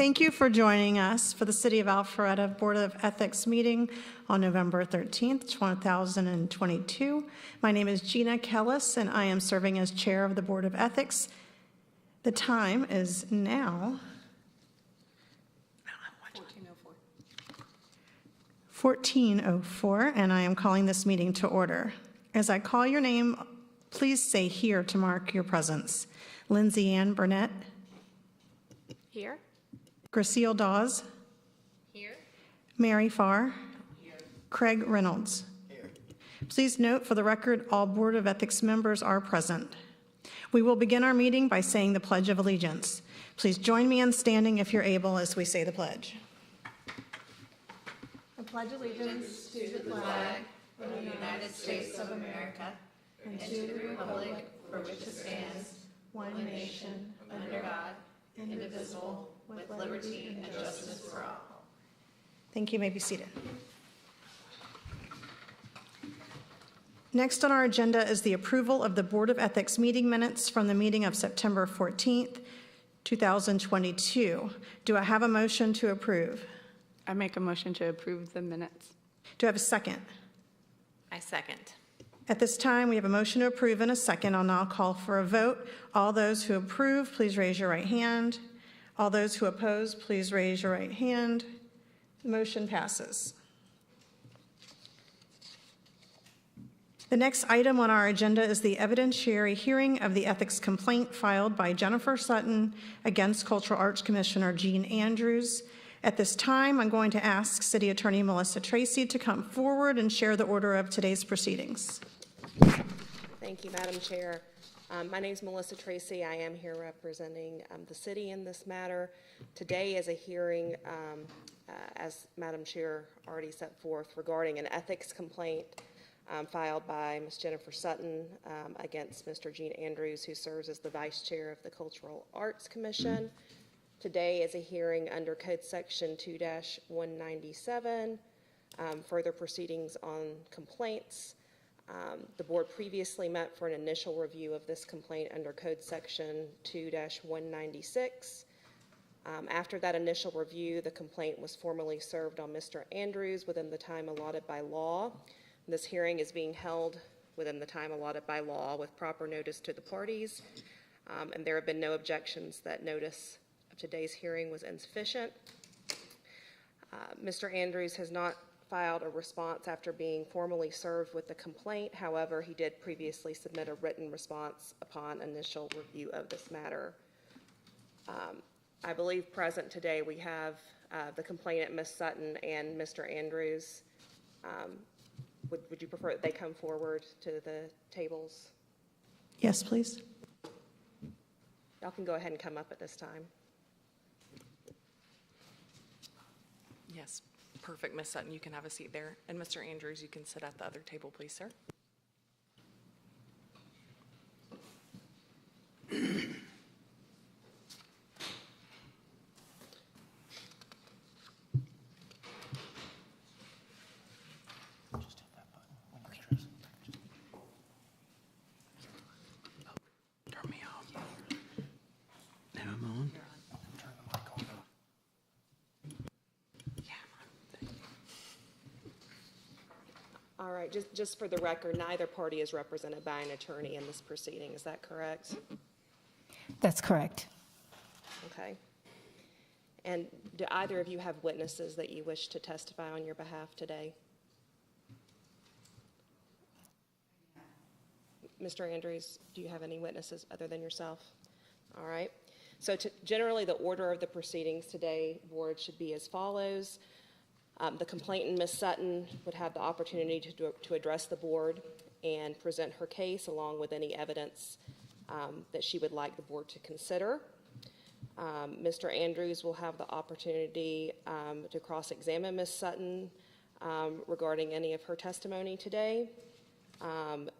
Thank you for joining us for the City of Alpharetta Board of Ethics meeting on November 13th, 2022. My name is Gina Kellis, and I am serving as chair of the Board of Ethics. The time is now 14:04, and I am calling this meeting to order. As I call your name, please say "here" to mark your presence. Lindsay Ann Burnett. Here. Graciela Dawes. Here. Mary Farr. Here. Craig Reynolds. Here. Please note for the record, all Board of Ethics members are present. We will begin our meeting by saying the Pledge of Allegiance. Please join me in standing if you're able as we say the pledge. I pledge allegiance to the flag of the United States of America and to the republic for which it stands, one nation, under God, indivisible, with liberty and justice for all. Thank you. You may be seated. Next on our agenda is the approval of the Board of Ethics meeting minutes from the meeting of September 14th, 2022. Do I have a motion to approve? I make a motion to approve the minutes. Do I have a second? I second. At this time, we have a motion to approve and a second. I'll now call for a vote. All those who approve, please raise your right hand. All those who oppose, please raise your right hand. The motion passes. The next item on our agenda is the evidentiary hearing of the ethics complaint filed by Jennifer Sutton against Cultural Arts Commissioner Jean Andrews. At this time, I'm going to ask City Attorney Melissa Tracy to come forward and share the order of today's proceedings. Thank you, Madam Chair. My name is Melissa Tracy. I am here representing the city in this matter. Today is a hearing, as Madam Chair already set forth, regarding an ethics complaint filed by Ms. Jennifer Sutton against Mr. Gene Andrews, who serves as the Vice Chair of the Cultural Arts Commission. Today is a hearing under Code Section 2-197, further proceedings on complaints. The board previously met for an initial review of this complaint under Code Section 2-196. After that initial review, the complaint was formally served on Mr. Andrews within the time allotted by law. This hearing is being held within the time allotted by law with proper notice to the parties, and there have been no objections that notice of today's hearing was insufficient. Mr. Andrews has not filed a response after being formally served with the complaint. However, he did previously submit a written response upon initial review of this matter. I believe present today we have the complainant, Ms. Sutton, and Mr. Andrews. Would you prefer that they come forward to the tables? Yes, please. Y'all can go ahead and come up at this time. Yes, perfect, Ms. Sutton. You can have a seat there. And Mr. Andrews, you can sit at the other table, please, sir. All right, just for the record, neither party is represented by an attorney in this proceeding. Is that correct? That's correct. Okay. And do either of you have witnesses that you wish to testify on your behalf today? Mr. Andrews, do you have any witnesses other than yourself? All right. So generally, the order of the proceedings today, board, should be as follows. The complainant, Ms. Sutton, would have the opportunity to address the board and present her case along with any evidence that she would like the board to consider. Mr. Andrews will have the opportunity to cross-examine Ms. Sutton regarding any of her testimony today.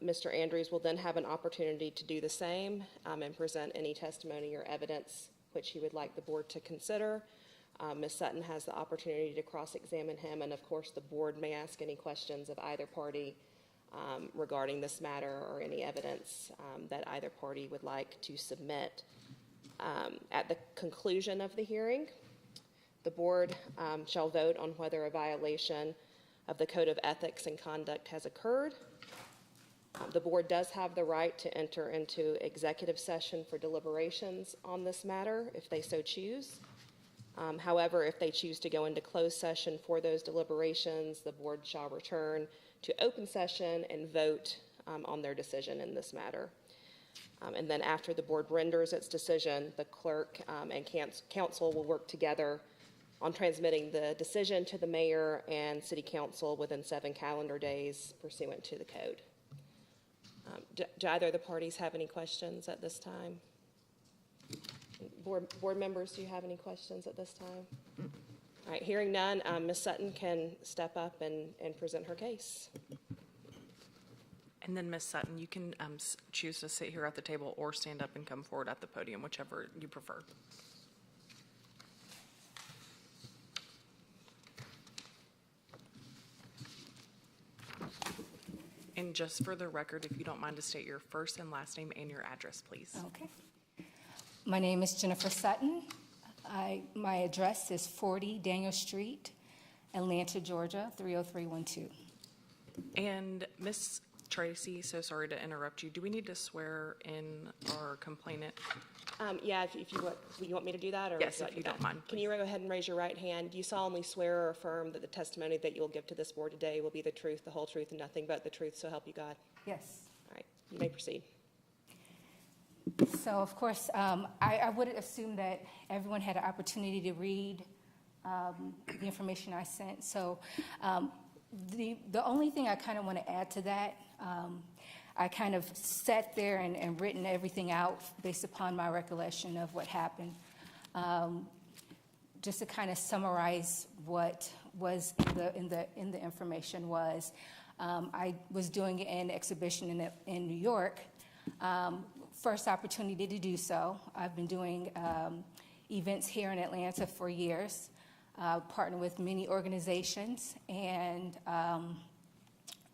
Mr. Andrews will then have an opportunity to do the same and present any testimony or evidence which he would like the board to consider. Ms. Sutton has the opportunity to cross-examine him, and of course the board may ask any questions of either party regarding this matter or any evidence that either party would like to submit. At the conclusion of the hearing, The board shall vote on whether a violation of the Code of Ethics and Conduct has occurred. The board does have the right to enter into executive session for deliberations on this matter if they so choose. However, if they choose to go into closed session for those deliberations, the board shall return to open session and vote on their decision in this matter. And then after the board renders its decision, the clerk and council will work together on transmitting the decision to the mayor and city council within 7 calendar days pursuant to the code. Do either of the parties have any questions at this time? Board members, do you have any questions at this time? All right, hearing none, Ms. Sutton can step up and present her case. And then Ms. Sutton, you can choose to sit here at the table or stand up and come forward at the podium, whichever you prefer. And just for the record, if you don't mind to state your first and last name and your address, please. Okay. My name is Jennifer Sutton. My address is 40 Daniel Street, Atlanta, Georgia, 30312. And Ms. Tracy, so sorry to interrupt you. Do we need to swear in our complainant? Yeah, if you want me to do that? Or Yes, would if you do don't that? mind, Can you go ahead and raise your right hand? Do you solemnly swear or affirm that the testimony that you'll give to this board today will be the truth, the whole truth, and nothing but the truth, so help you God? Yes. All right, you may proceed. So, of course, I would assume that everyone had an opportunity to read the information I sent. So the only thing I kind of want to add to that, I kind of sat there and written everything out based upon my recollection of what happened. Just to kind of summarize what was in the information was, I was doing an exhibition in New York. First opportunity to do so. I've been doing events here in Atlanta for years, partnered with many organizations, and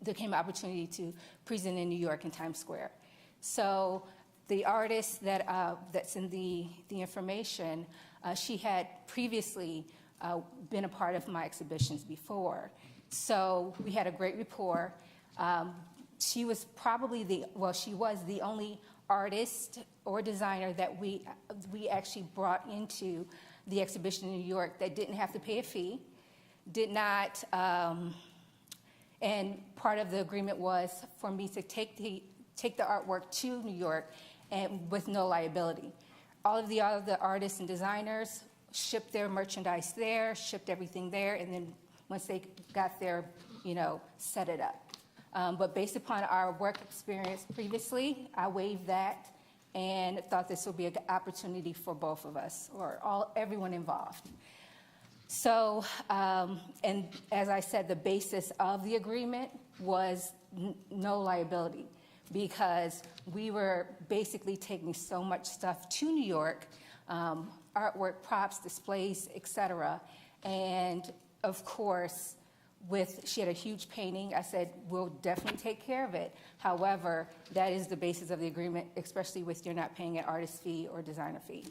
there came an opportunity to present in New York in Times Square. So the artist that's in the information, she had previously been a part of my exhibitions before. So we had a great rapport. She was probably she was the only artist or designer that we actually brought into the exhibition in New York that didn't have to pay a fee, did not, and part of the agreement was for me to take the artwork to New York and with no liability. All of the other artists and designers shipped their merchandise there, shipped everything there, and then once they got there, set it up. But based upon our work experience previously, I waived that and thought this would be an opportunity for both of us, or everyone involved. So, and as I said, the basis of the agreement was no liability, because we were basically taking so much stuff to New York, artwork, props, displays, etc. And of course, she had a huge painting. I said, we'll definitely take care of it. However, that is the basis of the agreement, especially with you're not paying an artist fee or designer fee.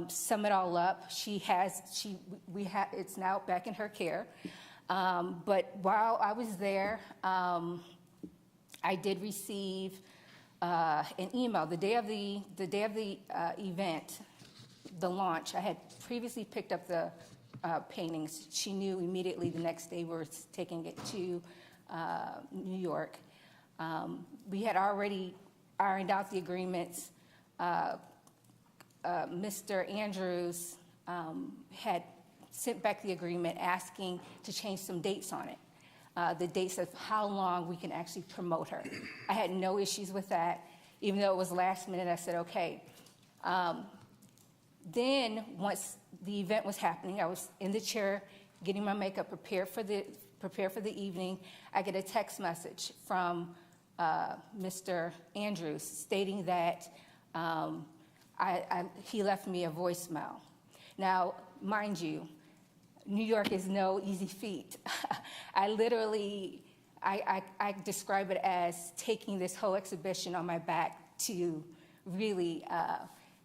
Sum it all up, it's now back in her care. But while I was there, I did receive an email the day of the event, the launch. I had previously picked up the paintings. She knew immediately the next day we were taking it to New York. We had already ironed out the agreements. Mr. Andrews had sent back the agreement asking to change some dates on it, the dates of how long we can actually promote her. I had no issues with that. Even though it was last minute, I said, okay. Then once the event was happening, I was in the chair getting my makeup prepared for the evening. I get a text message from Mr. Andrews stating that he left me a voicemail. Now, mind you, New York is no easy feat. I describe it as taking this whole exhibition on my back to really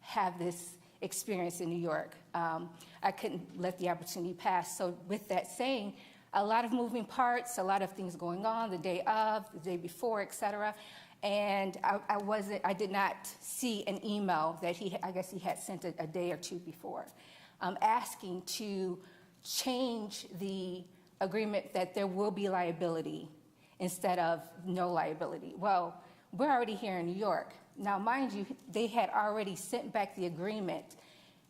have this experience in New York. I couldn't let the opportunity pass. So with that saying, a lot of moving parts, a lot of things going on the day of, the day before, et cetera. And I did not see an email that I guess he had sent a day or two before, asking to change the agreement that there will be liability instead of no liability. Well, we're already here in New York. Now, mind you, they had already sent back the agreement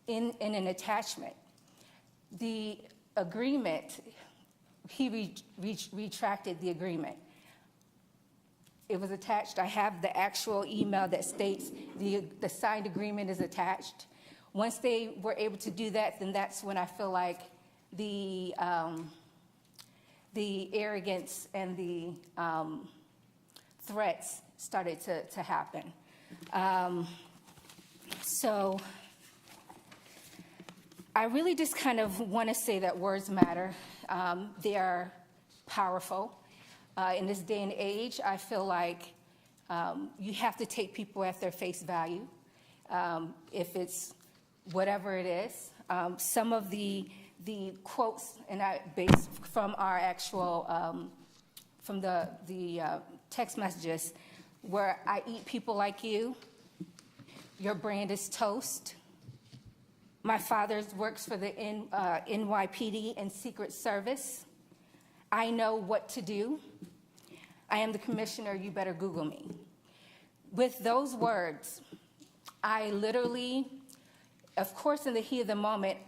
in an attachment. The agreement, he retracted the agreement. It was attached. I have the actual email that states the signed agreement is attached. Once they were able to do that, then that's when I feel like the arrogance and the threats started to happen. So I really just kind of want to say that words matter. They are powerful. In this day and age, I feel like you have to take people at their face value, if it's whatever it is. Some of the quotes, and I based from our actual, from the text messages, where I eat people like you, your brand is toast. My father works for the NYPD and Secret Service. I know what to do. I am the commissioner, you better Google me. With those words, I literally, of course, in the heat of the moment,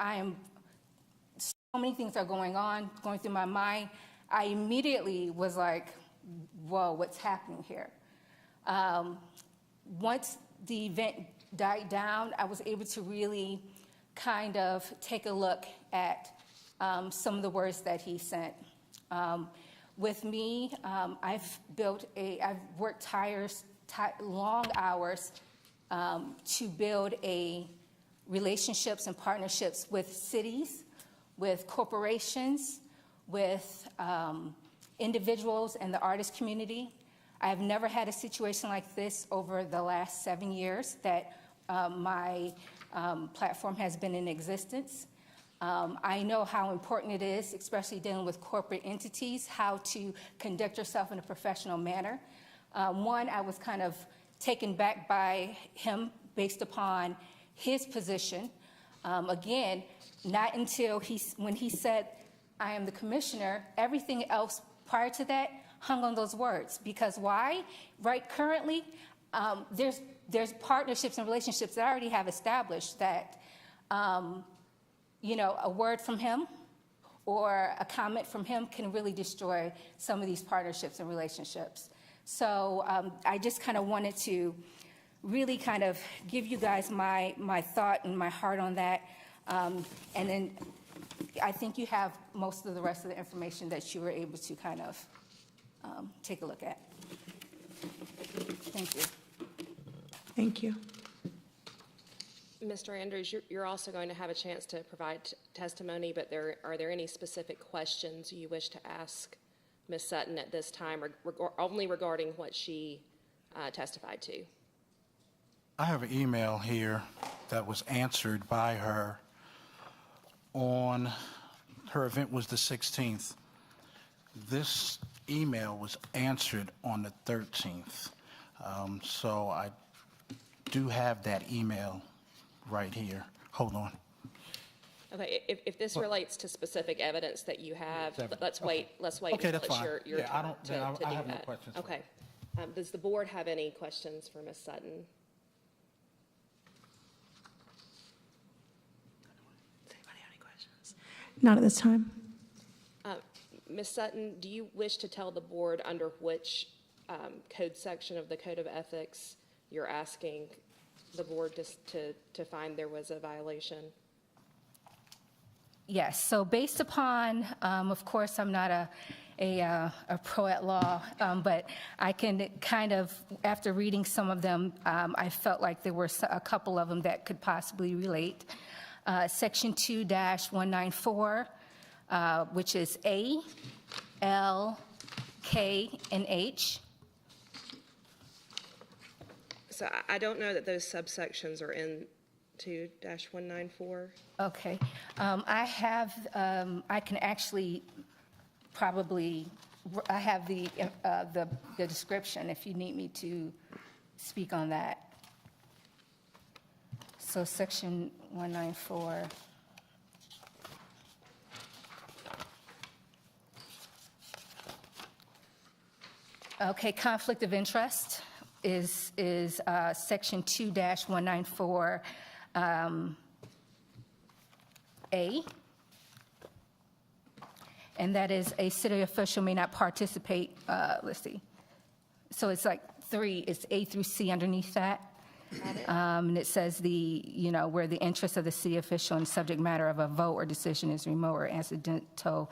so many things are going through my mind. I immediately was like, whoa, what's happening here? Once the event died down, I was able to really kind of take a look at some of the words that he sent. With me, I've worked long hours to build relationships and partnerships with cities, with corporations, with individuals and the artist community. I have never had a situation like this over the last 7 years that my platform has been in existence. I know how important it is, especially dealing with corporate entities, how to conduct yourself in a professional manner. One, I was kind of taken back by him based upon his position. Again, not until when he said, I am the commissioner, everything else prior to that hung on those words. Because why? Right, currently, there's partnerships and relationships that I already have established that, a word from him or a comment from him can really destroy some of these partnerships and relationships. So I just kind of wanted to really kind of give you guys my thought and my heart on that. And then I think you have most of the rest of the information that you were able to kind of take a look at. Thank you. Thank you. Mr. Andrews, you're also going to have a chance to provide testimony, but are there any specific questions you wish to ask Ms. Sutton at this time, or only regarding what she testified to? I have an email here that was answered by her her event was the 16th. This email was answered on the 13th. So I do have that email right here. Hold on. Okay, if this relates to specific evidence that you have, let's wait. Okay, that's fine. Your Yeah, I turn don't, to then do I have no that. questions. Okay. Does the board have any questions for Ms. Sutton? Does anybody have any questions? Not at this time. Ms. Sutton, do you wish to tell the board under which code section of the Code of Ethics you're asking the board to find there was a violation? Yes, so based upon, of course, I'm not a pro at law, but I can kind of, after reading some of them, I felt like there were a couple of them that could possibly relate. Section 2-194, which is A, L, K, and H. So I don't know that those subsections are in 2-194. Okay. I have, I can actually probably, I have the description if you need me to speak on that. So section 194. Okay, conflict of interest is section 2-194, A. And that is a city official may not participate, let's see. So it's like 3, it's A through C underneath that. And it says where the interest of the city official and subject matter of a vote or decision is remote or accidental,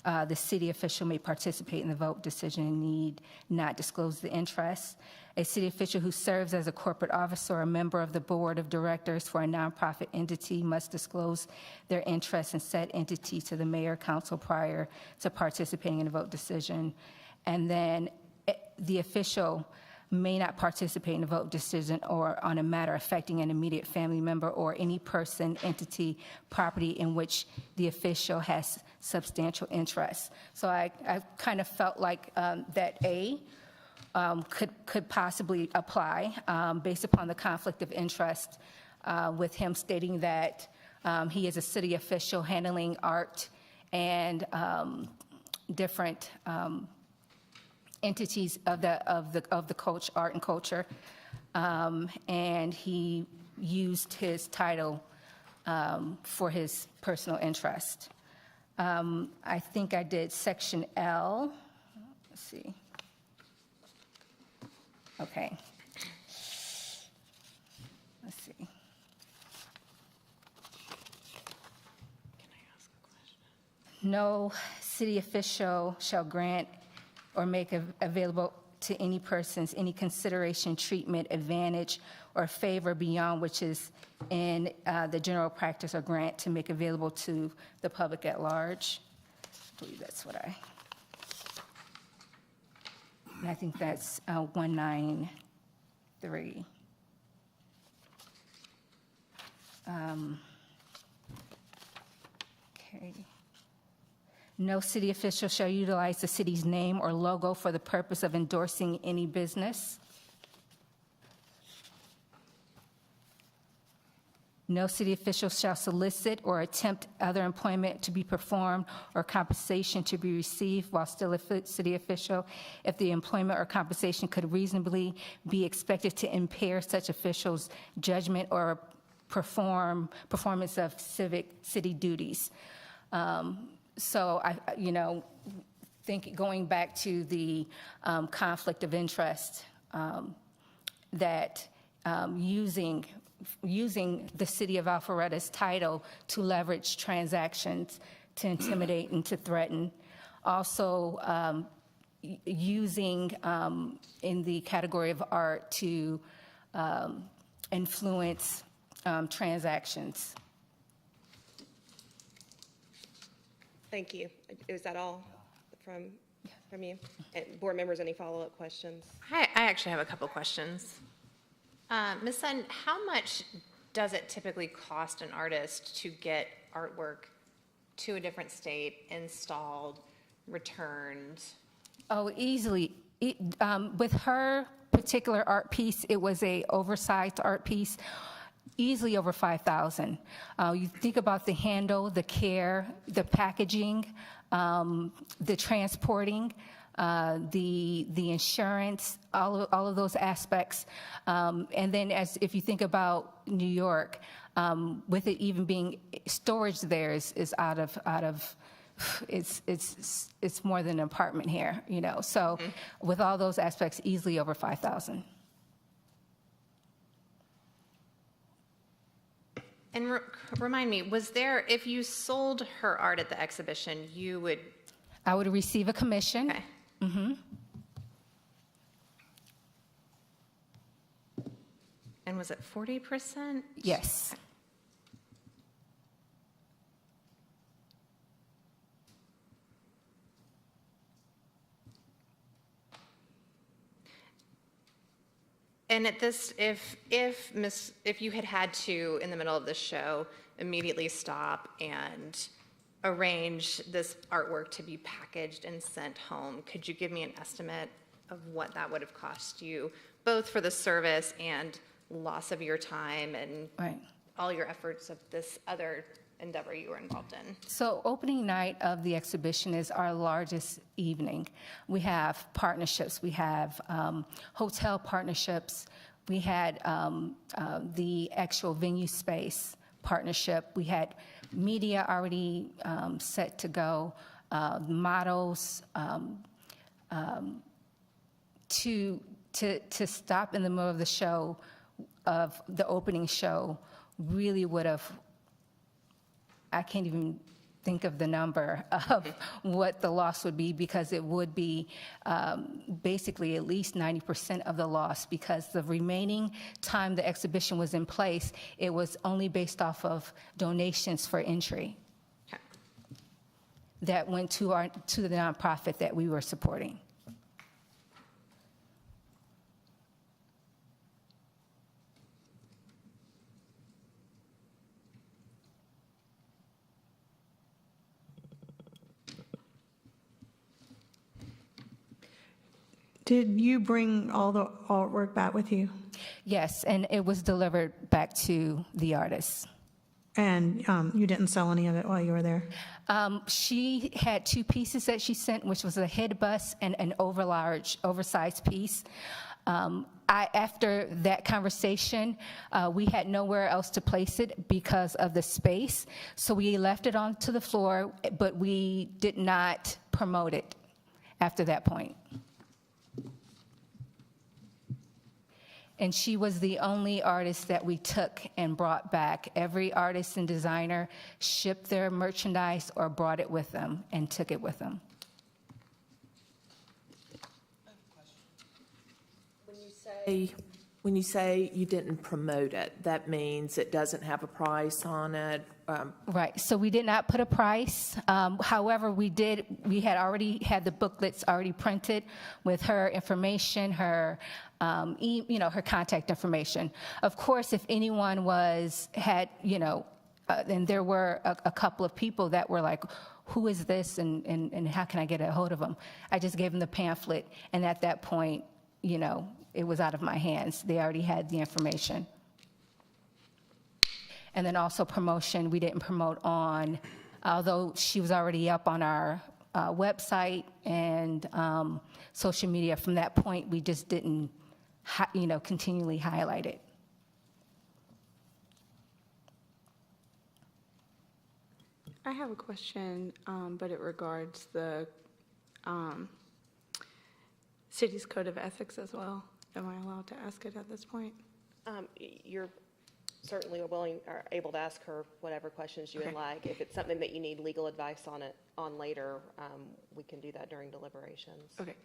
the city official may participate in the vote, decision, and need not disclose the interest. A city official who serves as a corporate officer or a member of the board of directors for a nonprofit entity must disclose their interest in said entity to the mayor, council prior to participating in a vote decision. And then the official may not participate in a vote decision or on a matter affecting an immediate family member or any person, entity, property in which the official has substantial interest. So I kind of felt like that A could possibly apply based upon the conflict of interest with him stating that he is a city official handling art and different entities of the culture, art and culture, and he used his title for his personal interest. I think I did section L. Let's see. Okay. Let's see. Can I ask a question? No city official shall grant or make available to any persons any consideration, treatment, advantage, or favor beyond which is in the general practice or grant to make available to the public at large. I believe that's what and I think that's 193. Okay. No city official shall utilize the city's name or logo for the purpose of endorsing any business. No city official shall solicit or attempt other employment to be performed or compensation to be received while still a city official if the employment or compensation could reasonably be expected to impair such official's judgment or performance of city duties. So I think going back to the conflict of interest, that using the city of Alpharetta's title to leverage transactions, to intimidate and to threaten. Also using in the category of art to influence transactions. Thank you. Is that all from you? And board members, any follow-up questions? I actually have a couple questions. Ms. Sutton, how much does it typically cost an artist to get artwork to a different state, installed, returned? Oh, easily. With her particular art piece, it was a oversized art piece, easily over $5,000. You think about the handle, the care, the packaging, the transporting, the insurance, all of those aspects. And then if you think about New York, with it even being storage there is out of it's more than an apartment here, So with all those aspects, easily over $5,000. And remind me, if you sold her art at the exhibition, you would? I would receive a commission. Okay. Mm-hmm. And was it 40%? Yes. And at this, if you had to, in the middle of the show, immediately stop and arrange this artwork to be packaged and sent home, could you give me an estimate of what that would have cost you, both for the service and loss of your time and Right. all your efforts of this other endeavor you were involved in? So opening night of the exhibition is our largest evening. We have partnerships. We have hotel partnerships. We had the actual venue space partnership. We had media already set to go, models. To stop in the middle of the show, of the opening show, really would have, I can't even think of the number of what the loss would be, because it would be basically at least 90% of the loss, because the remaining time the exhibition was in place, it was only based off of donations for entry Okay. that went to the nonprofit that we were supporting. Did you bring all the artwork back with you? Yes, and it was delivered back to the artist. And you didn't sell any of it while you were there? She had two pieces that she sent, which was a head bust and an oversized piece. After that conversation, we had nowhere else to place it because of the space, so we left it onto the floor, but we did not promote it after that point. And she was the only artist that we took and brought back. Every artist and designer shipped their merchandise or brought it with them and took it with them. When you say you didn't promote it, that means it doesn't have a price on it? Right, so we did not put a price. However, we had already had the booklets already printed with her information, her her contact information. Of course, if anyone and there were a couple of people that were like, who is this and how can I get a hold of them? I just gave them the pamphlet, and at that point, it was out of my hands. They already had the information. And then also promotion, we didn't promote on, although she was already up on our website and social media. From that point, we just didn't, continually highlight it. I have a question, but it regards the city's code of ethics as well. Am I allowed to ask it at this point? You're certainly willing or able to ask her whatever questions you would Okay. like. If it's something that you need legal advice on later, we can do that during deliberations. Okay.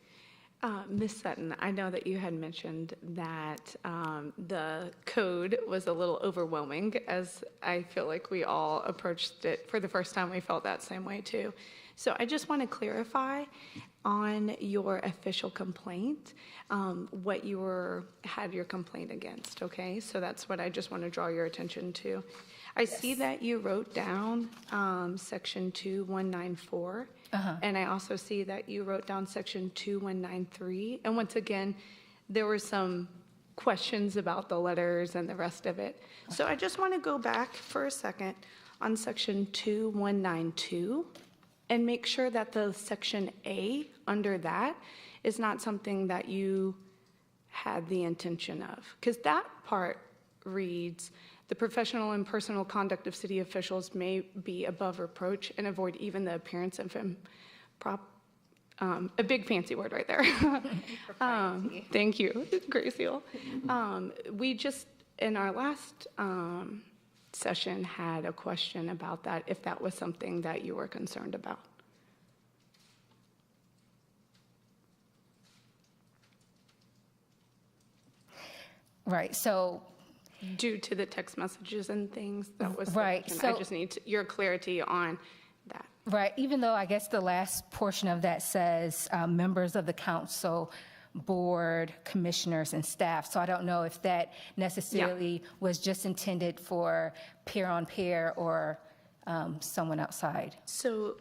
Ms. Sutton, I know that you had mentioned that the code was a little overwhelming, as I feel like we all approached it for the first time. We felt that same way too. So I just want to clarify on your official complaint, what you had your complaint against, okay? So that's what I just want to draw your attention to. I see that you wrote down section 2194, and I also see that you wrote down section 2193. And once again, there were some questions about the letters and the rest of it. So I just want to go back for a second on section 2192 and make sure that the section A under that is not something that you had the intention of. Because that part reads, the professional and personal conduct of city officials may be above reproach and avoid even the appearance of a big fancy word right there. Thank you, Graciel. We just, in our last session, had a question about that, if that was something that you were concerned about. Right, so Due to the text messages and things, that was the Right, question. I so- just need your clarity on that. right, even though I guess the last portion of that says members of the council board, commissioners, and staff. So I don't know if that necessarily was just intended for peer-on-peer or someone outside. So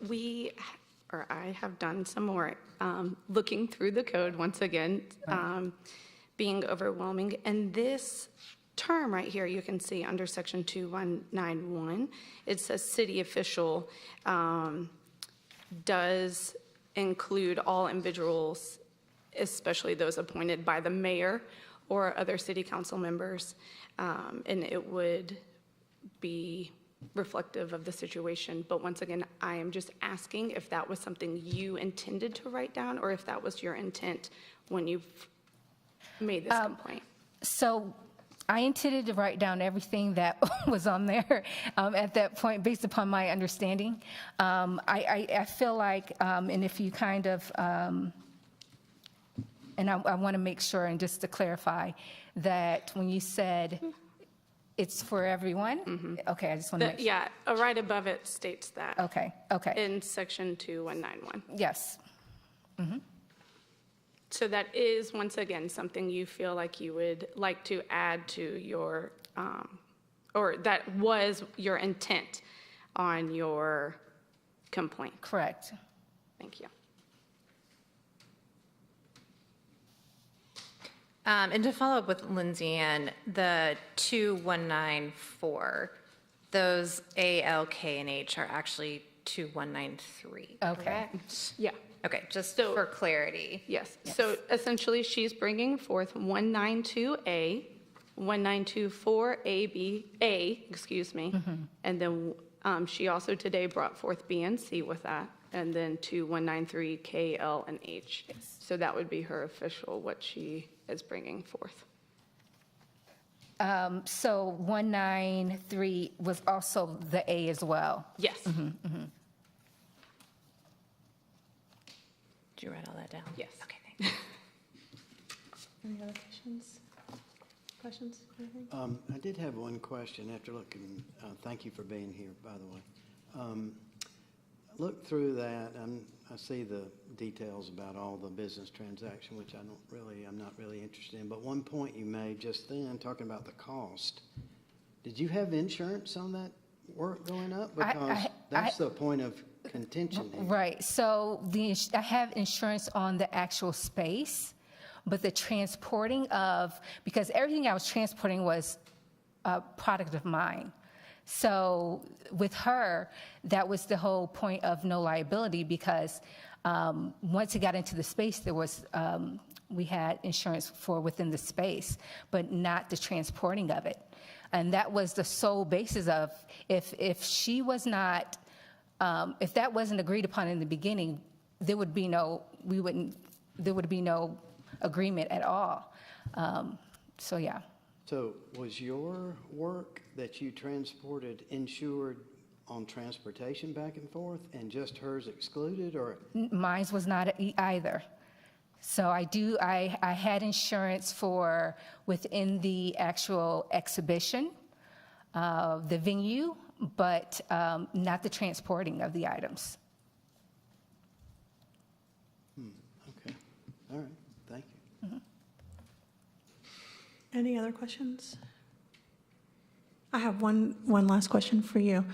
I have done some more looking through the code once again, being overwhelming. And this term right here, you can see under section 2191, it says city official does include all individuals, especially those appointed by the mayor or other city council members. And it would be reflective of the situation. But once again, I am just asking if that was something you intended to write down or if that was your intent when you made this complaint. So I intended to write down everything that was on there at that point based upon my understanding. I feel like, and if you kind of, and I want to make sure, and just to clarify, that when you said it's for everyone, okay, I just want to make sure. Yeah, right above it states that. Okay. In section 2191. Yes. So that is, once again, something you feel like you would like to add to your, or that was your intent on your complaint. Correct. Thank you. And to follow up with Lindsay Ann, the 2194, those A, L, K, and H are actually 2193. Okay. Correct? Yeah. Okay, just So- for clarity. Yes. So essentially, she's bringing forth 192A, 1924A, excuse me, and then she also today brought forth B and C with that, and then 2193 K, L, and H. So that would be her official, what she is bringing forth. So 193 was also the A as well. Yes. Did you write all that down? Yes. Okay, thanks. Any other questions? Anything? I did have one question after looking, thank you for being here, by the way. Look through that, I see the details about all the business transaction, which I'm not really interested in. But one point you made just then, talking about the cost, did you have insurance on that work going up? Because that's the point of contention here. Right. So I have insurance on the actual space, but the transporting of, because everything I was transporting was a product of mine. So with her, that was the whole point of no liability, because once it got into the space, there was, we had insurance for within the space, but not the transporting of it. And that was the sole basis of, if she was not, if that wasn't agreed upon in the beginning, there would be no agreement at all. So, yeah. So was your work that you transported insured on transportation back and forth and just hers excluded, or? Mine was not either. So I had insurance for within the actual exhibition, the venue, but not the transporting of the items. Okay, all right, thank you. Any other questions? I have one last question for you.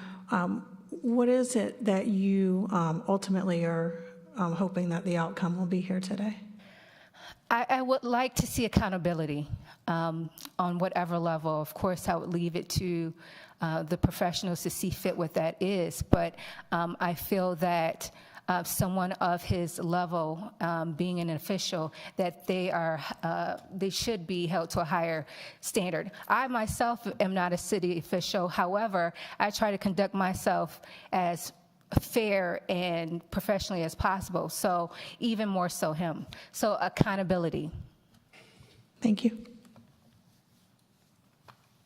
What is it that you ultimately are hoping that the outcome will be here today? I would like to see accountability on whatever level. Of course, I would leave it to the professionals to see fit what that is. But I feel that someone of his level, being an official, that they should be held to a higher standard. I myself am not a city official. However, I try to conduct myself as fair and professionally as possible. So even more so him. So accountability. Thank you.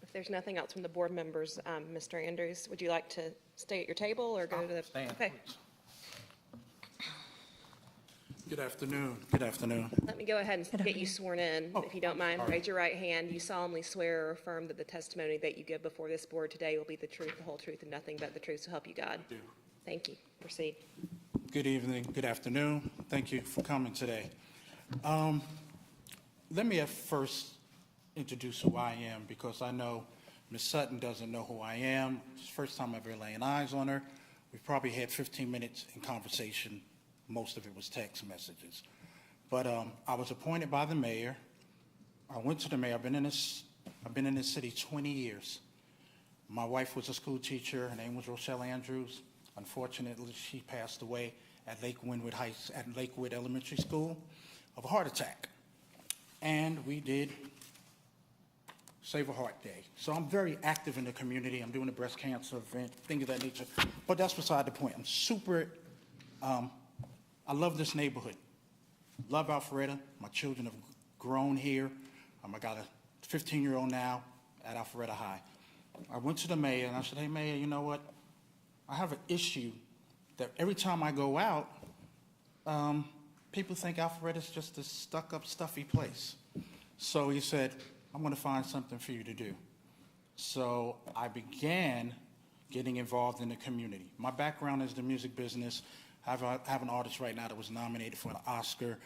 If there's nothing else from the board members, Mr. Andrews, would you like to stay at your table or go to the? Stand, Okay. please. Good afternoon. Good afternoon. Let me go ahead and get you sworn in, if you don't mind. Raise your right hand. You solemnly swear or affirm that the testimony that you give before this board today will be the truth, the whole truth, and nothing but the truth, so help you God. do. Thank you. Proceed. Good evening, good afternoon. Thank you for coming today. let me at first introduce who I am, because I know Ms. Sutton doesn't know who I am. It's the first time I've ever laid eyes on her. We've probably had 15 minutes in conversation. Most of it was text messages. But I was appointed by the mayor. I went to the mayor. I've been in this city 20 years. My wife was a school teacher. Her name was Rochelle Andrews. Unfortunately, she passed away at Lakewood Elementary School of a heart attack. And we did Save a Heart Day. So I'm very active in the community. I'm doing a breast cancer event, things of that nature. But that's beside the point. I'm super, I love this neighborhood. Love Alpharetta. My children have grown here. I got a 15-year-old now at Alpharetta High. I went to the mayor and I said, hey, Mayor, you know what? I have an issue that every time I go out, people think Alpharetta is just a stuck-up, stuffy place. So he said, I'm going to find something for you to do. So I began getting involved in the community. My background is the music business. I have an artist right now that was nominated for an Oscar.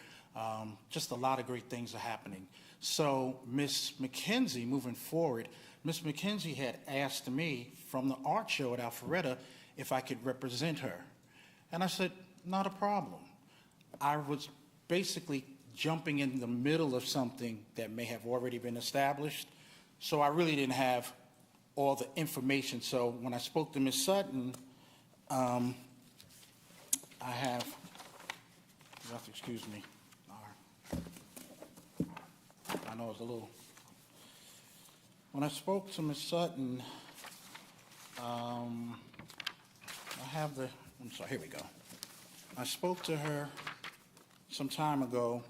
Just a lot of great things are happening. So Ms. McKenzie, moving forward, Ms. McKenzie had asked me from the art show at Alpharetta if I could represent her. And I said, not a problem. I was basically jumping in the middle of something that may have already been established. So I really didn't have all the information. So when I spoke to Ms. Sutton, I have, you have to excuse me. I know it's a little. When I spoke to Ms. Sutton, I have the, I'm sorry, here we go. I spoke to her some time ago,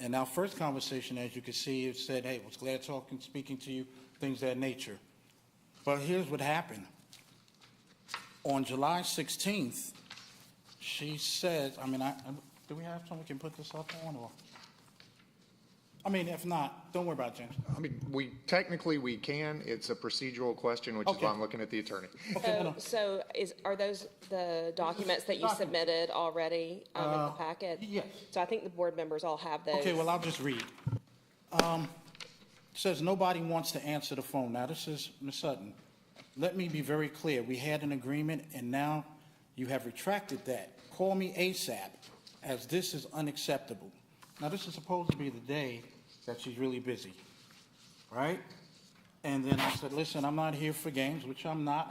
and our first conversation, as you can see, it said, hey, was glad speaking to you, things of that nature. But here's what happened. On July 16th, she said, I mean, do we have someone we can put this up on, or? I mean, if not, don't worry about it, James. I mean, technically we can. It's a procedural question, which is Okay. why I'm looking at the attorney. Okay, hold on. So are those the documents that you submitted already in the packet? yes. So I think the board members all have those. Okay, well, I'll just read. It says nobody wants to answer the phone. Now, this is Ms. Sutton. Let me be very clear. We had an agreement, and now you have retracted that. Call me ASAP, as this is unacceptable. Now, this is supposed to be the day that she's really busy, right? And then I said, listen, I'm not here for games, which I'm not.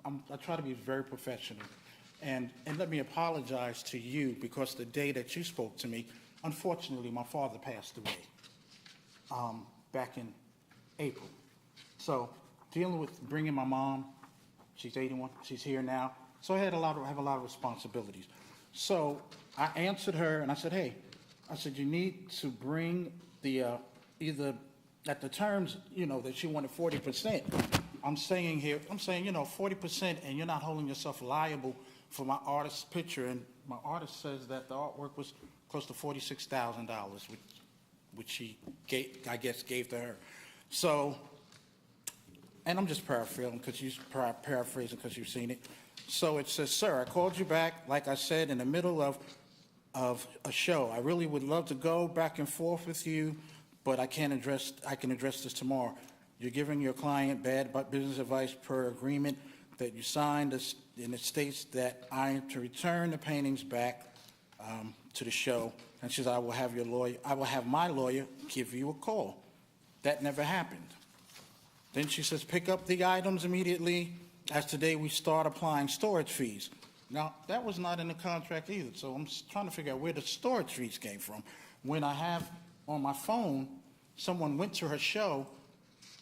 I try to be very professional. And let me apologize to you, because the day that you spoke to me, unfortunately, my father passed away back in April. So dealing with bringing my mom, she's 81, she's here now. So I have a lot of responsibilities. So I answered her and I said, hey, I said, you need to bring the, either at the terms, you know, that she wanted 40%. I'm saying, you know, 40%, and you're not holding yourself liable for my artist's picture. And my artist says that the artwork was close to $46,000, which she gave, I guess, gave to her. So, and I'm just paraphrasing because you've seen it. So it says, sir, I called you back, like I said, in the middle of a show. I really would love to go back and forth with you, but I can address this tomorrow. You're giving your client bad business advice per agreement that you signed, and it states that I am to return the paintings back to the show. And she says, I will have my lawyer give you a call. That never happened. Then she says, pick up the items immediately, as today we start applying storage fees. Now, that was not in the contract either, so I'm trying to figure out where the storage fees came from. When I have on my phone, someone went to her show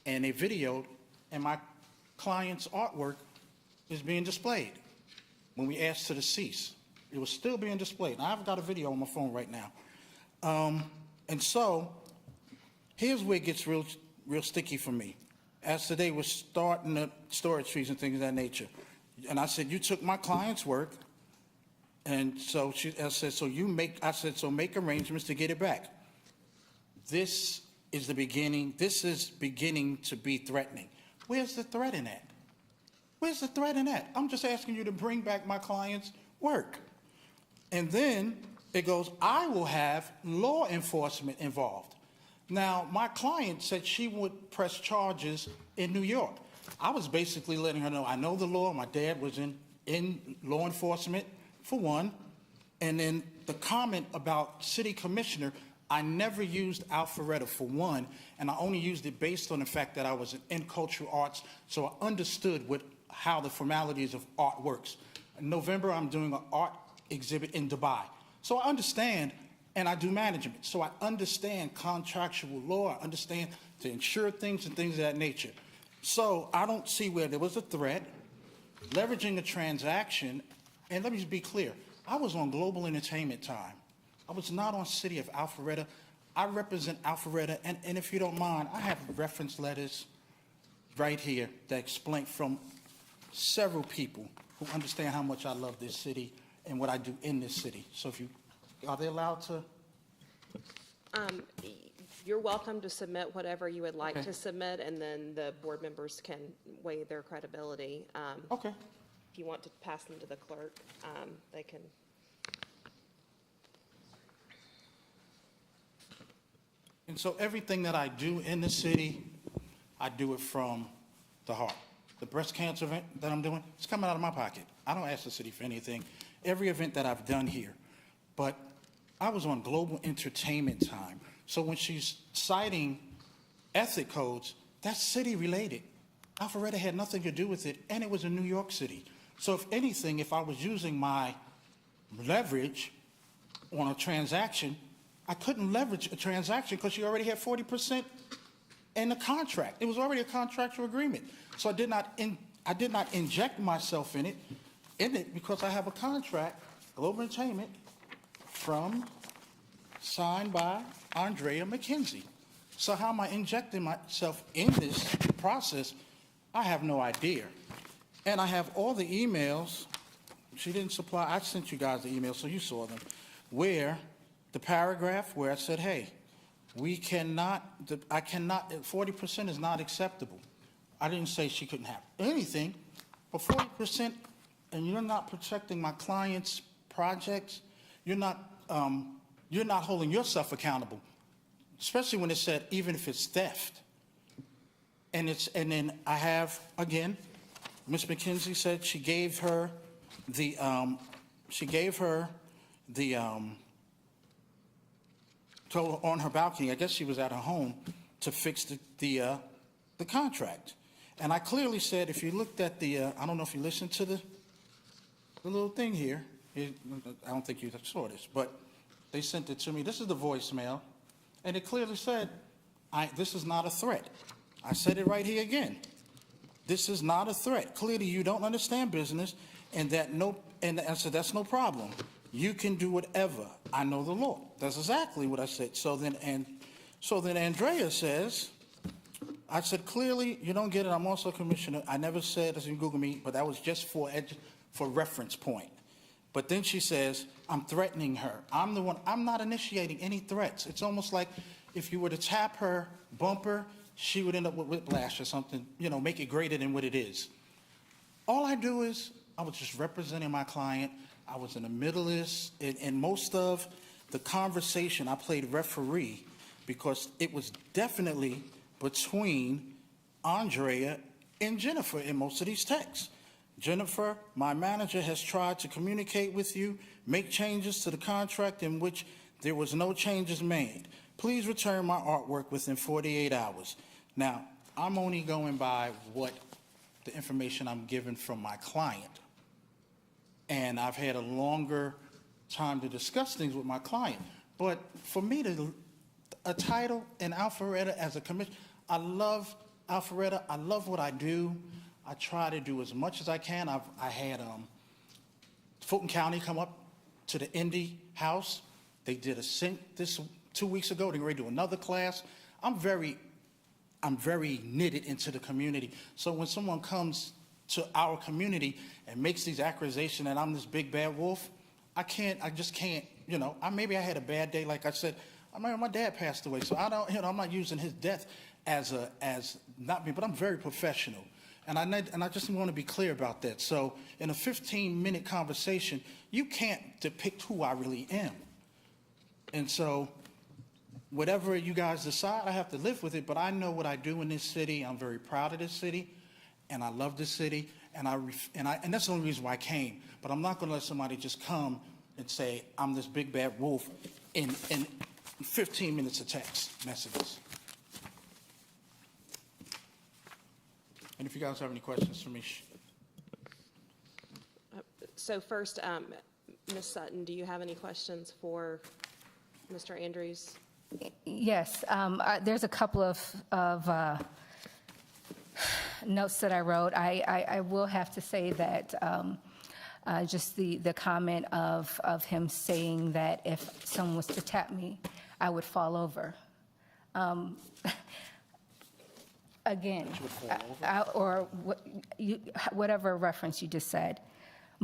and they videoed, and my client's artwork is being displayed. When we asked her to cease, it was still being displayed. Now, I've got a video on my phone right now. And so, here's where it gets real sticky for me. As today we're starting the storage fees and things of that nature. And I said, you took my client's work, and so I said, so make arrangements to get it back. This is the beginning. This is beginning to be threatening. Where's the threat in that? Where's the threat in that? I'm just asking you to bring back my client's work. And then it goes, I will have law enforcement involved. Now, my client said she would press charges in New York. I was basically letting her know, I know the law. My dad was in law enforcement, for one. And then the comment about city commissioner, I never used Alpharetta, for one, and I only used it based on the fact that I was in cultural arts, so I understood how the formalities of art works. In November, I'm doing an art exhibit in Dubai. So I understand, and I do management. So I understand contractual law. I understand to insure things and things of that nature. So I don't see where there was a threat, leveraging a transaction, and let me just be clear. I was on Global Entertainment time. I was not on City of Alpharetta. I represent Alpharetta, and if you don't mind, I have reference letters right here that explain from several people who understand how much I love this city and what I do in this city. So are they allowed to? You're welcome to submit whatever you would like Okay. to submit, and then the board members can weigh their credibility. Okay. If you want to pass them to the clerk, they can. And so everything that I do in the city, I do it from the heart. The breast cancer event that I'm doing, it's coming out of my pocket. I don't ask the city for anything. Every event that I've done here. But I was on Global Entertainment time. So when she's citing ethic codes, that's city related. Alpharetta had nothing to do with it, and it was in New York City. So if anything, if I was using my leverage on a transaction, I couldn't leverage a transaction because she already had 40% in the contract. It was already a contractual agreement. So I did not inject myself in it because I have a contract, Global Entertainment, signed by Andrea McKenzie. So how am I injecting myself in this process? I have no idea. And I have all the emails. She didn't supply, I sent you guys the emails, so you saw them, where the paragraph where I said, hey, I cannot, 40% is not acceptable. I didn't say she couldn't have anything, but 40%, and you're not protecting my client's projects, you're not holding yourself accountable, especially when it said even if it's theft. And then I have, again, Ms. McKenzie said she gave her the told her on her balcony, I guess she was at her home, to fix the contract. And I clearly said, if you looked at I don't know if you listened to the little thing here. I don't think you saw this, but they sent it to me. This is the voicemail, and it clearly said, this is not a threat. I said it right here again. This is not a threat. Clearly, you don't understand business, and I said, that's no problem. You can do whatever. I know the law. That's exactly what I said. So then Andrea says, I said, clearly, you don't get it. I'm also a commissioner. I never said this in Google Meet, but that was just for reference point. But then she says, I'm threatening her. I'm the one. I'm not initiating any threats. It's almost like if you were to tap her bumper, she would end up with whiplash or something, make it greater than what it is. All I do is I was just representing my client. I was in the middle of this. In most of the conversation, I played referee because it was definitely between Andrea and Jennifer in most of these texts. Jennifer, my manager has tried to communicate with you, make changes to the contract in which there was no changes made. Please return my artwork within 48 hours. Now, I'm only going by what the information I'm given from my client. And I've had a longer time to discuss things with my client. But for me a title in Alpharetta as a commissioner, I love Alpharetta. I love what I do. I try to do as much as I can. I had Fulton County come up to the Indy House. They did a sync this 2 weeks ago. They're ready to do another class. I'm very knitted into the community. So when someone comes to our community and makes these accusations that I'm this big bad wolf, I just can't, maybe I had a bad day. Like I said, my dad passed away, so I'm not using his death as not me, but I'm very professional. And I just want to be clear about that. So in a 15-minute conversation, you can't depict who I really am. And so whatever you guys decide, I have to live with it, but I know what I do in this city. I'm very proud of this city, and I love this city, and that's the only reason why I came. But I'm not going to let somebody just come and say I'm this big bad wolf in 15 minutes of text messages. And if you guys have any questions for me, So first, Ms. Sutton, do you have any questions for Mr. Andrews? Yes, there's a couple of notes that I wrote. I will have to say that just the comment of him saying that if someone was to tap me, I would fall over. Again, or whatever reference you just said.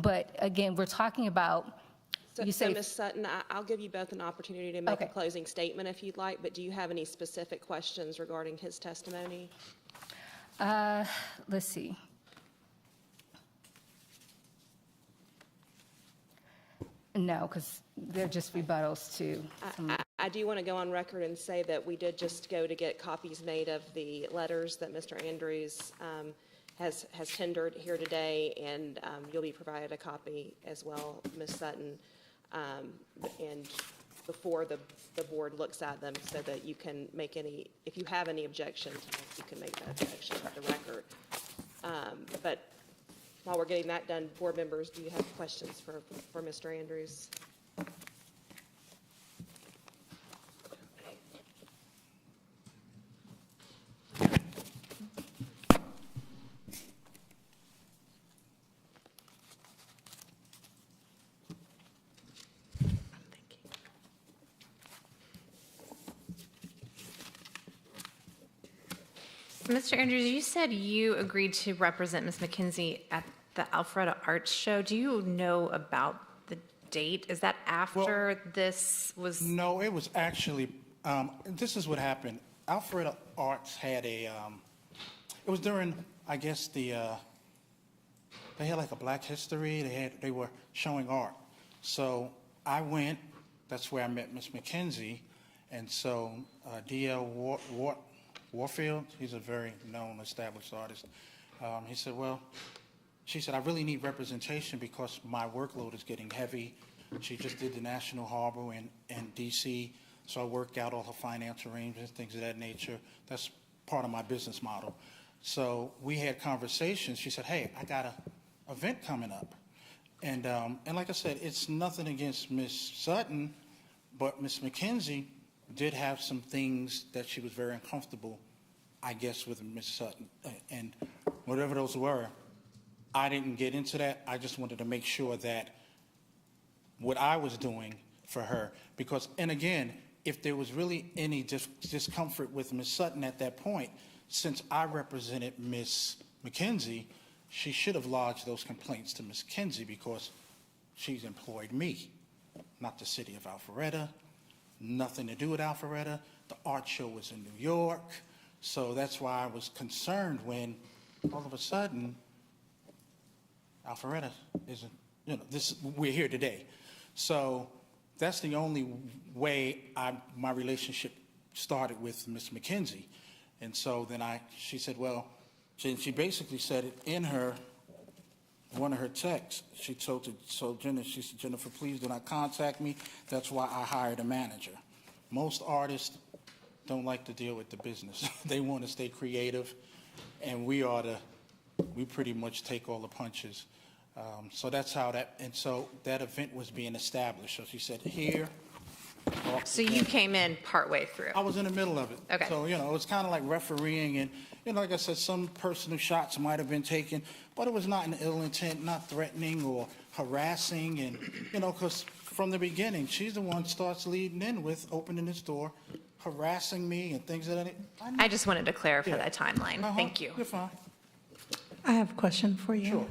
But again, we're talking about, you So say, Ms. Sutton, I'll give you both an opportunity to make a Okay. closing statement if you'd like, but do you have any specific questions regarding his testimony? let's see. No, because they're just rebuttals to some. I do want to go on record and say that we did just go to get copies made of the letters that Mr. Andrews has tendered here today, and you'll be provided a copy as well, Ms. Sutton, and before the board looks at them, so that you can make any, if you have any objection to this, you can make that objection for the record. But while we're getting that done, board members, do you have questions for Mr. Andrews? Mr. Andrews, you said you agreed to represent Ms. McKenzie at the Alpharetta Arts Show. Do you know about the date? Is that after this was? no, it was actually, this is what happened. Alpharetta Arts had it was during, I guess, they had like a Black History, they were showing art. So I went, that's where I met Miss McKenzie, and so D.L. Warfield, he's a very known, established artist. He said, well, she said, I really need representation because my workload is getting heavy. She just did the National Harbor in D.C., so I worked out all her finance arrangements, things of that nature. That's part of my business model. So we had conversations. She said, hey, I got an event coming up. And like I said, it's nothing against Miss Sutton, but Miss McKenzie did have some things that she was very uncomfortable, I guess, with Miss Sutton. And whatever those were, I didn't get into that. I just wanted to make sure that what I was doing for her, because, and again, if there was really any discomfort with Miss Sutton at that point, since I represented Miss McKenzie, she should have lodged those complaints to Miss McKenzie because she's employed me, not the city of Alpharetta. Nothing to do with Alpharetta. The art show was in New York. So that's why I was concerned when all of a sudden Alpharetta isn't, we're here today. So that's the only way my relationship started with Miss McKenzie. And so then she said, well, she basically said it in one of her texts. She told Jennifer, she said, Jennifer, please do not contact me. That's why I hired a manager. Most artists don't like to deal with the business. They want to stay creative, and we pretty much take all the punches. So that's how so that event was being established. So she said, here. So you came in partway through? I was in the middle of it. Okay. So, it was kind of like refereeing, and, like I said, some personal shots might have been taken, but it was not an ill intent, not threatening or harassing, and, because from the beginning, she's the one starts leading in with opening this door, harassing me and things of that. I just wanted to clarify that timeline. Uh-huh. Thank you. You're fine. I have a question for you. Sure.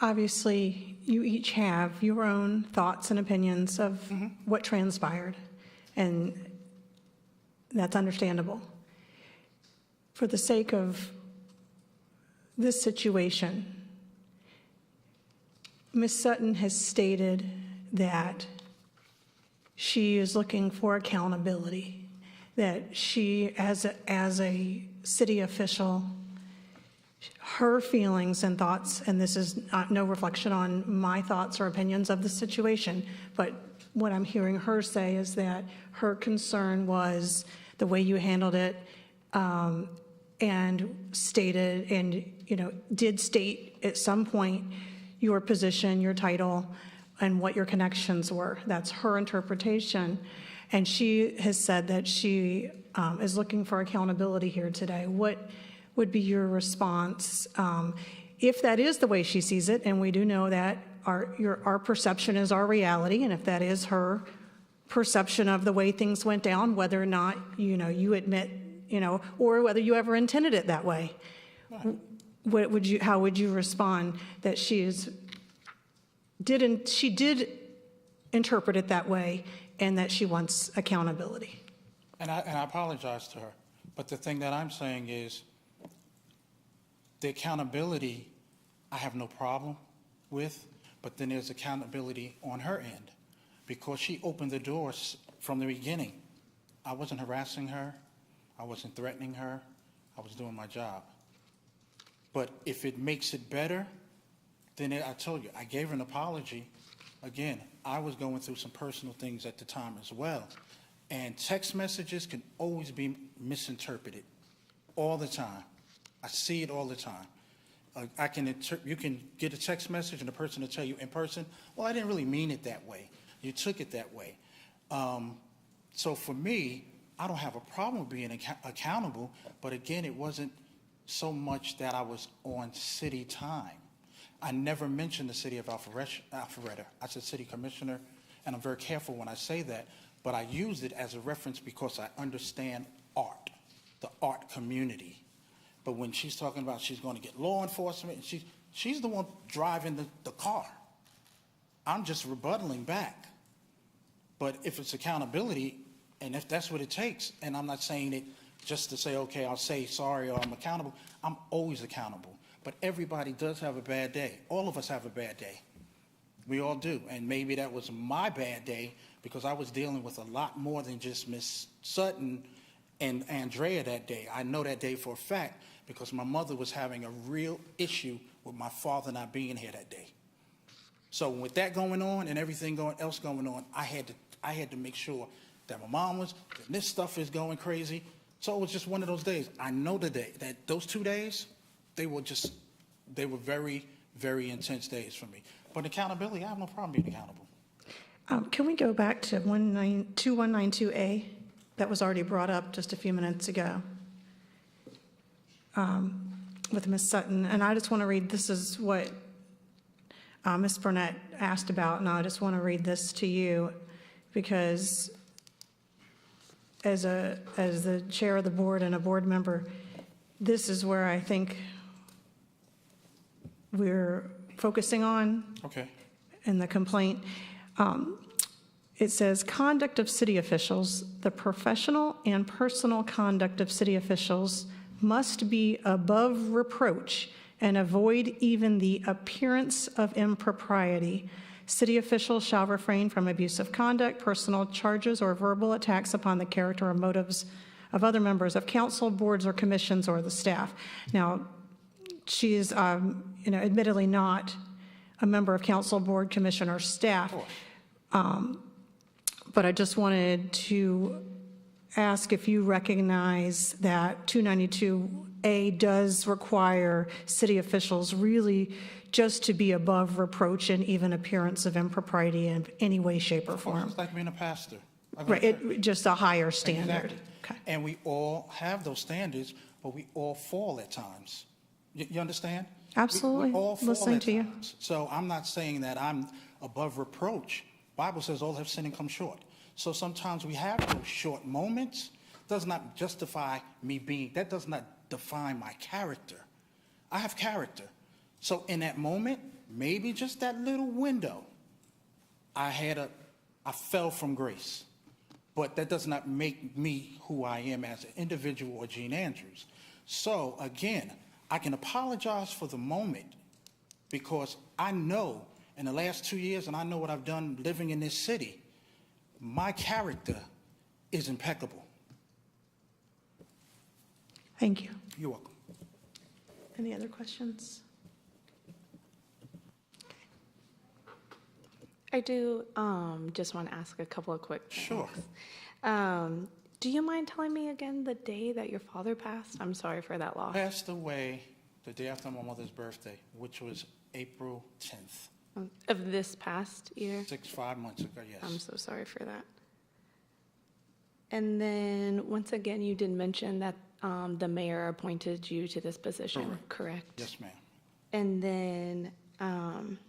Obviously, you each have your own thoughts and opinions of what transpired, and that's understandable. For the sake of this situation, Ms. Sutton has stated that she is looking for accountability, that she, as a city official, her feelings and thoughts, and this is no reflection on my thoughts or opinions of the situation, but what I'm hearing her say is that her concern was the way you handled it, and stated, and, did state at some point your position, your title, and what your connections were. That's her interpretation. And she has said that she is looking for accountability here today. What would be your response if that is the way she sees it? And we do know that our perception is our reality, and if that is her perception of the way things went down, whether or not you admit, or whether you ever intended it that way, how would you respond that she did interpret it that way, and that she wants accountability? And I apologize to her, but the thing that I'm saying is the accountability I have no problem with, but then there's accountability on her end, because she opened the doors from the beginning. I wasn't harassing her. I wasn't threatening her. I was doing my job. But if it makes it better, then I told you, I gave her an apology. Again, I was going through some personal things at the time as well. And text messages can always be misinterpreted all the time. I see it all the time. You can get a text message and the person will tell you in person, well, I didn't really mean it that way. You took it that way. So for me, I don't have a problem being accountable, but again, it wasn't so much that I was on city time. I never mentioned the city of Alpharetta. I said city commissioner, and I'm very careful when I say that, but I used it as a reference because I understand art, the art community. But when she's talking about she's going to get law enforcement, and she's the one driving the car. I'm just rebuttaling back. But if it's accountability, and if that's what it takes, and I'm not saying it just to say, okay, I'll say sorry or I'm accountable. I'm always accountable. But everybody does have a bad day. All of us have a bad day. We all do. And maybe that was my bad day because I was dealing with a lot more than just Miss Sutton and Andrea that day. I know that day for a fact because my mother was having a real issue with my father not being here that day. So with that going on and everything else going on, I had to make sure that my mom was, that this stuff is going crazy. So it was just one of those days. I know that those 2 days, they were very, very intense days for me. But accountability, I have no problem being accountable. Can we go back to 2192A? That was already brought up just a few minutes ago with Ms. Sutton. And I just want to read, this is what Ms. Burnett asked about, and I just want to read this to you because as the chair of the board and a board member, this is where I think we're focusing on. Okay. In the complaint. It says, conduct of city officials, the professional and personal conduct of city officials must be above reproach and avoid even the appearance of impropriety. City officials shall refrain from abusive conduct, personal charges, or verbal attacks upon the character or motives of other members of council, boards, or commissions, or the staff. Now, she is, admittedly not a member of council, board, commission, or staff. But I just wanted to ask if you recognize that 292A does require city officials really just to be above reproach and even appearance of impropriety in any way, shape, or form. It's like being a pastor. Right, just a higher standard. Exactly. Okay. And we all have those standards, but we all fall at times. You understand? Absolutely. We all fall Listening at to you. times. So I'm not saying that I'm above reproach. Bible says all have sinned and come short. So sometimes we have those short moments. Does not justify me being, that does not define my character. I have character. So in that moment, maybe just that little window, I fell from grace. But that does not make me who I am as an individual or Gene Andrews. So again, I can apologize for the moment because I know in the last 2 years, and I know what I've done living in this city, my character is impeccable. Thank you. You're welcome. Any other questions? I do just want to ask a couple of quick things. Sure. Do you mind telling me again the day that your father passed? I'm sorry for that loss. Passed away the day after my mother's birthday, which was April 10th, Of this past year? 5 months ago, yes. I'm so sorry for that. And then, once again, you did mention that the mayor appointed you to this position, correct? Yes, ma'am. And then, I'm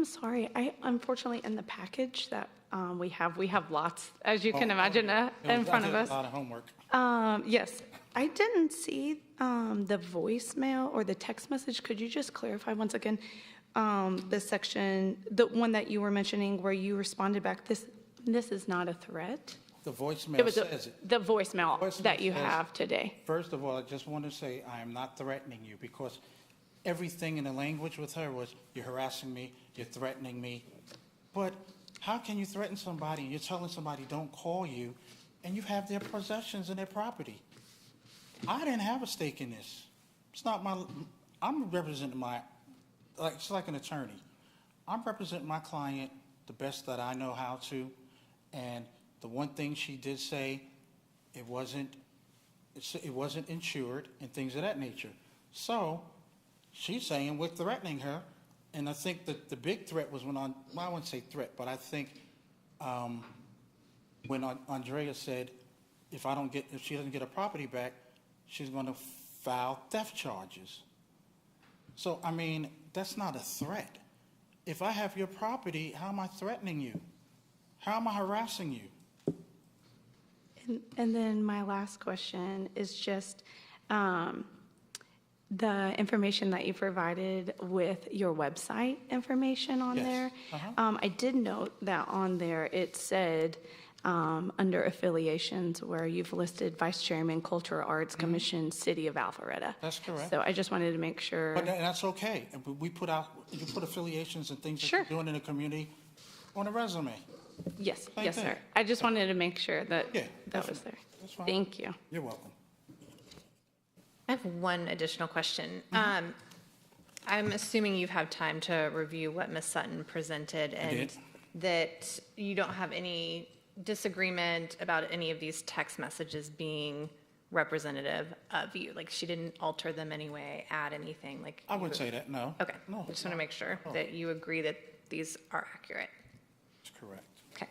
sorry, unfortunately, in the package that we have lots, as you can imagine, in front of us. A lot of homework. Yes, I didn't see the voicemail or the text message. Could you just clarify once again, the section, the one that you were mentioning where you responded back, this is not a threat? The It voicemail was says it. the voicemail that you says- have today. First of all, I just want to say I am not threatening you because everything in the language with her was, you're harassing me, you're threatening me. But how can you threaten somebody and you're telling somebody don't call you and you have their possessions and their property? I didn't have a stake in this. It's not my, I'm representing it's like an attorney. I'm representing my client the best that I know how to, and the one thing she did say, it wasn't insured and things of that nature. So she's saying we're threatening her, and I think that the big threat was well, I wouldn't say threat, but I think when Andrea said, if she doesn't get her property back, she's going to file theft charges. So, I mean, that's not a threat. If I have your property, how am I threatening you? How am I harassing you? And then my last question is just the information that you provided with your website information on Yes. there. Uh-huh. I did note that on there it said under affiliations where you've listed Vice Chairman, Cultural Arts Commission, City of Alpharetta. That's correct. So I just wanted to make sure. But that's okay. And you put affiliations and things that Sure. you're doing in the community on a resume. Yes, Same yes, thing. sir. I just wanted to make sure that Yeah, that was definitely. there. That's fine. Thank you. You're welcome. I have one additional question. I'm assuming you've had time to review what Ms. Sutton presented and did. that you don't have any disagreement about any of these text messages being representative of you. Like she didn't alter them anyway, add anything like. I wouldn't say that, no. Okay. No. I just want to make sure No. that you agree that these are accurate. That's correct. Okay.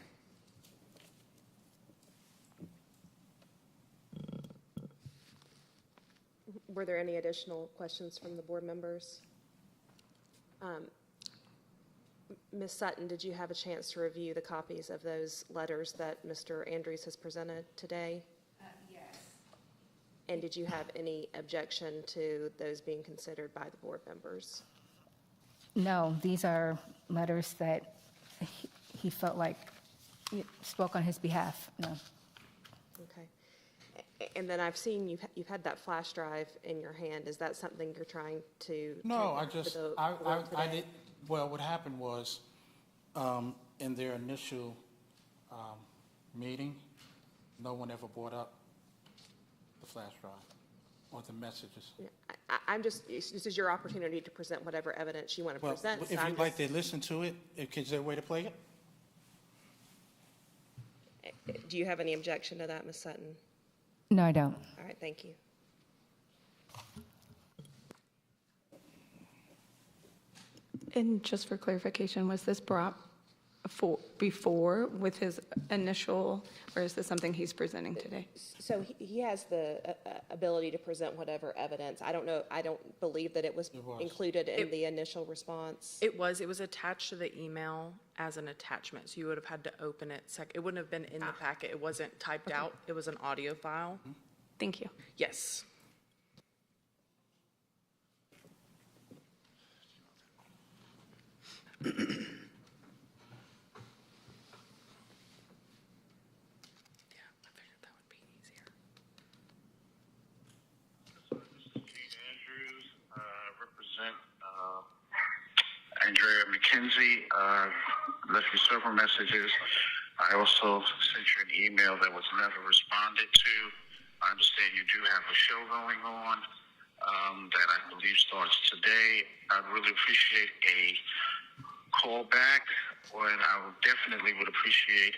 Were there any additional questions from the board members? Ms. Sutton, did you have a chance to review the copies of those letters that Mr. Andrews has presented today? Yes. And did you have any objection to those being considered by the board members? No, these are letters that he felt like spoke on his behalf. No. Okay. And then I've seen you've had that flash drive in your hand. Is that something you're trying to? No, bring to the I board today? did, well, what happened was, in their initial meeting, no one ever brought up the flash drive or the messages. Yeah, I'm just, this is your opportunity to present whatever evidence you want to Well, present. if so I'm you'd like just- to listen to it, is there a way to play it? Do you have any objection to that, Ms. Sutton? No, I don't. All right, thank you. And just for clarification, was this brought before with his initial, or is this something he's presenting today? So he has the ability to present whatever evidence. I don't know, I don't believe that it was was. included in the initial response. It was attached to the email as an attachment, so you would have had to open it. It wouldn't have been in the packet. It wasn't typed out. It was an audio file. Thank you. Yes. Yeah, I figured that would be easier. Dean Andrews, represent Andrea McKenzie. Left you several messages. I also sent you an email that was never responded to. I understand you do have a show going on that I believe starts today. I'd really appreciate a call back, and I would definitely appreciate,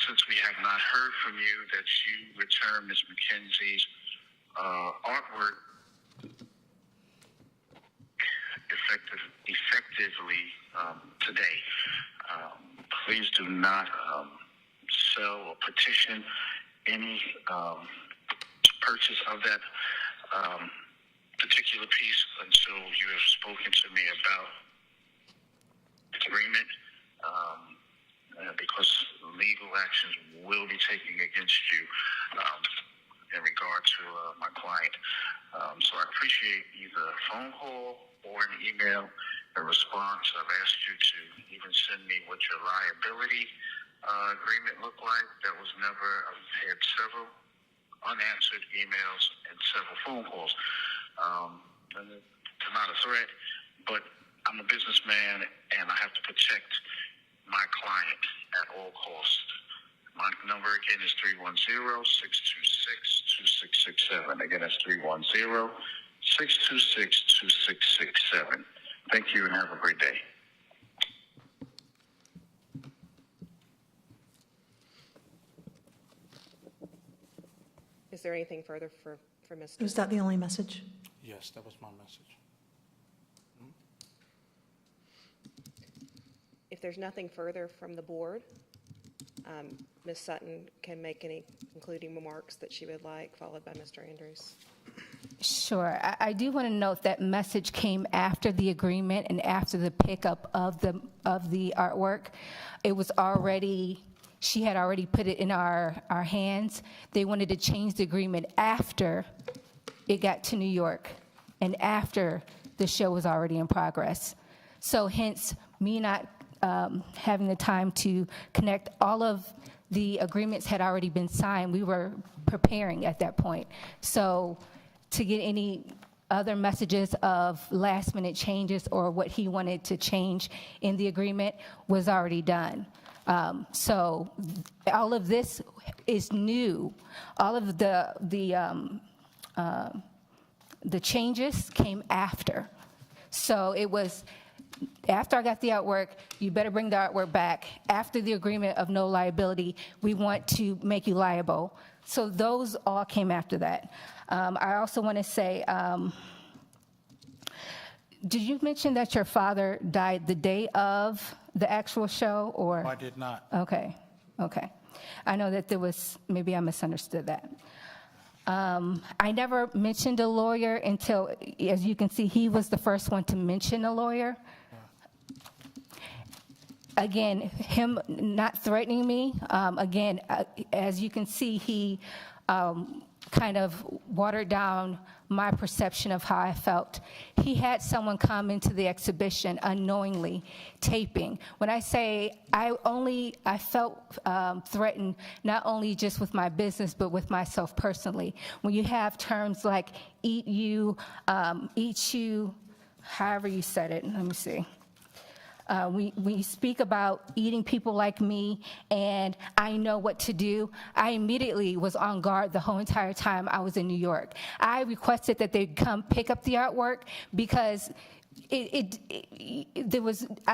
since we have not heard from you, that you return Ms. McKenzie's artwork effectively today. Please do not sell or petition any purchase of that particular piece until you have spoken to me about the agreement, because legal actions will be taken against you in regard to my client. So I appreciate either a phone call or an email in response. I've asked you to even send me what your liability agreement looked like. That was never, I've had several unanswered emails and several phone calls. And it's not a threat, but I'm a businessman and I have to protect my client at all costs. My number again is 310-626-2667. Again, that's 310-626-2667. Thank you and have a great day. Is there anything further for Mr.? Was that the only message? Yes, that was my message. If there's nothing further from the board, Ms. Sutton can make any concluding remarks that she would like, followed by Mr. Andrews. Sure. I do want to note that message came after the agreement and after the pickup of the artwork. It was already, she had already put it in our hands. They wanted to change the agreement after it got to New York and after the show was already in progress. So hence, me not having the time to connect, all of the agreements had already been signed. We were preparing at that point. So to get any other messages of last minute changes or what he wanted to change in the agreement was already done. So all of this is new. All of the changes came after. So it was, after I got the artwork, you better bring the artwork back. After the agreement of no liability, we want to make you liable. So those all came after that. I also want to say, did you mention that your father died the day of the actual show, or? No, I did not. Okay. I know that there was, maybe I misunderstood that. I never mentioned a lawyer until, as you can see, he was the first one to mention a lawyer. Again, him not threatening me, as you can see, he kind of watered down my perception of how I felt. He had someone come into the exhibition unknowingly taping. When I say I felt threatened, not only just with my business, but with myself personally. When you have terms like eat you, however you said it, let me see. We speak about eating people like me, and I know what to do. I immediately was on guard the whole entire time I was in New York. I requested that they come pick up the artwork because I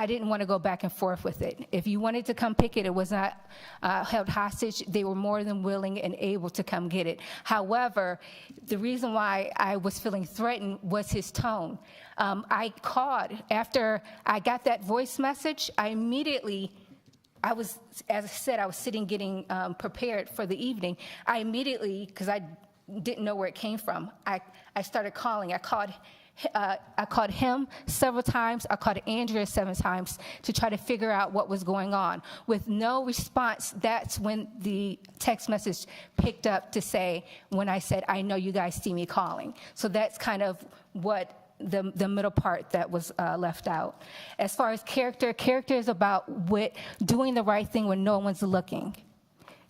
didn't want to go back and forth with it. If you wanted to come pick it, it was not held hostage. They were more than willing and able to come get it. However, the reason why I was feeling threatened was his tone. I called after I got that voice message. I was, as I said, I was sitting getting prepared for the evening. I immediately, because I didn't know where it came from, I started calling. I called him several times. I called Andrea 7 times to try to figure out what was going on. With no response, that's when the text message picked up to say, when I said, I know you guys see me calling. So that's kind of what the middle part that was left out. As far as character is about doing the right thing when no one's looking.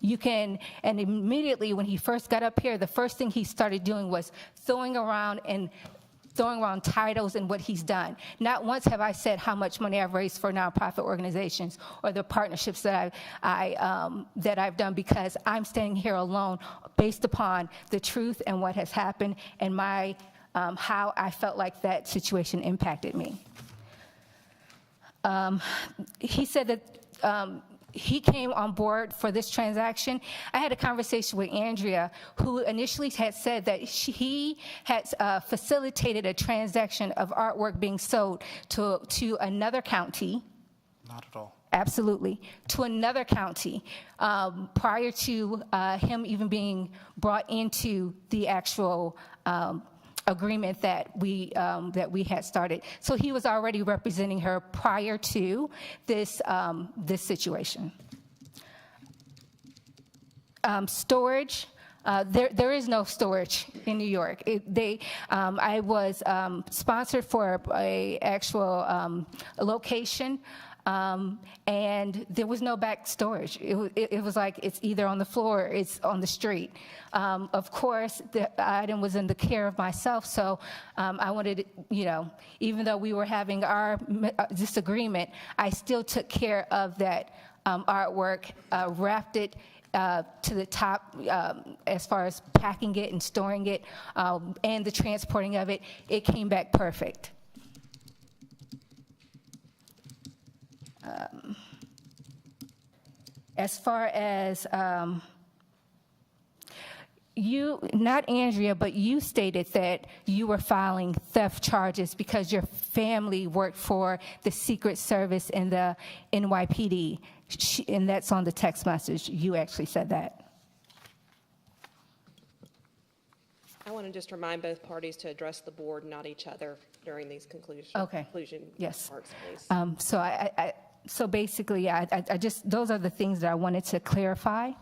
And immediately when he first got up here, the first thing he started doing was throwing around and throwing around titles and what he's done. Not once have I said how much money I've raised for nonprofit organizations or the partnerships that I've done, because I'm standing here alone based upon the truth and what has happened and my how I felt like that situation impacted me. He said that he came on board for this transaction. I had a conversation with Andrea, who initially had said that he had facilitated a transaction of artwork being sold to another county. Not at all. Absolutely, to another county prior to him even being brought into the actual agreement that we had started. So he was already representing her prior to this this situation. Storage. There is no storage in New York. I was sponsored for a actual location. And there was no back storage. It was like it's either on the floor or it's on the street. Of course, the item was in the care of myself, so I wanted, even though we were having our disagreement, I still took care of that artwork, wrapped it to the top as far as packing it and storing it, and the transporting of it. It came back perfect. As far as you, not Andrea, but you stated that you were filing theft charges because your family worked for the Secret Service and the NYPD, and that's on the text message. You actually said that. I want to just remind both parties to address the board, not each other, during these conclusion Yes. parts, please. So basically, I just, those are the things that I wanted to clarify.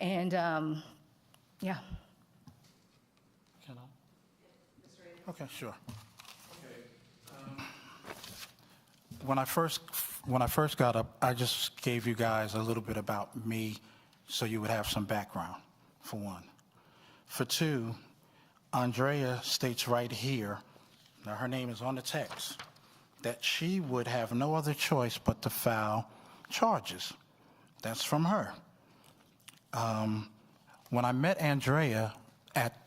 And, yeah. Can I? Okay, sure. When I first got up, I just gave you guys a little bit about me so you would have some background, for one. For two, Andrea states right here, now her name is on the text, that she would have no other choice but to file charges. That's from her. When I met Andrea at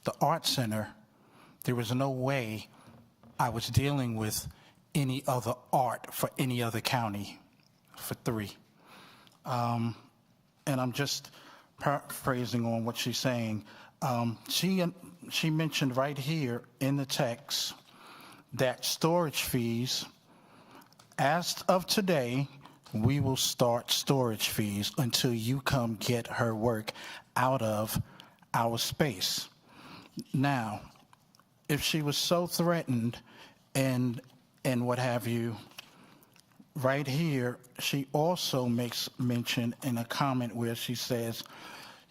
the Art Center, there was no way I was dealing with any other art for any other county for 3. And I'm just paraphrasing on what she's saying. She mentioned right here in the text that storage fees, as of today, we will start storage fees until you come get her work out of our space. Now, if she was so threatened and what have you, right here, she also makes mention in a comment where she says,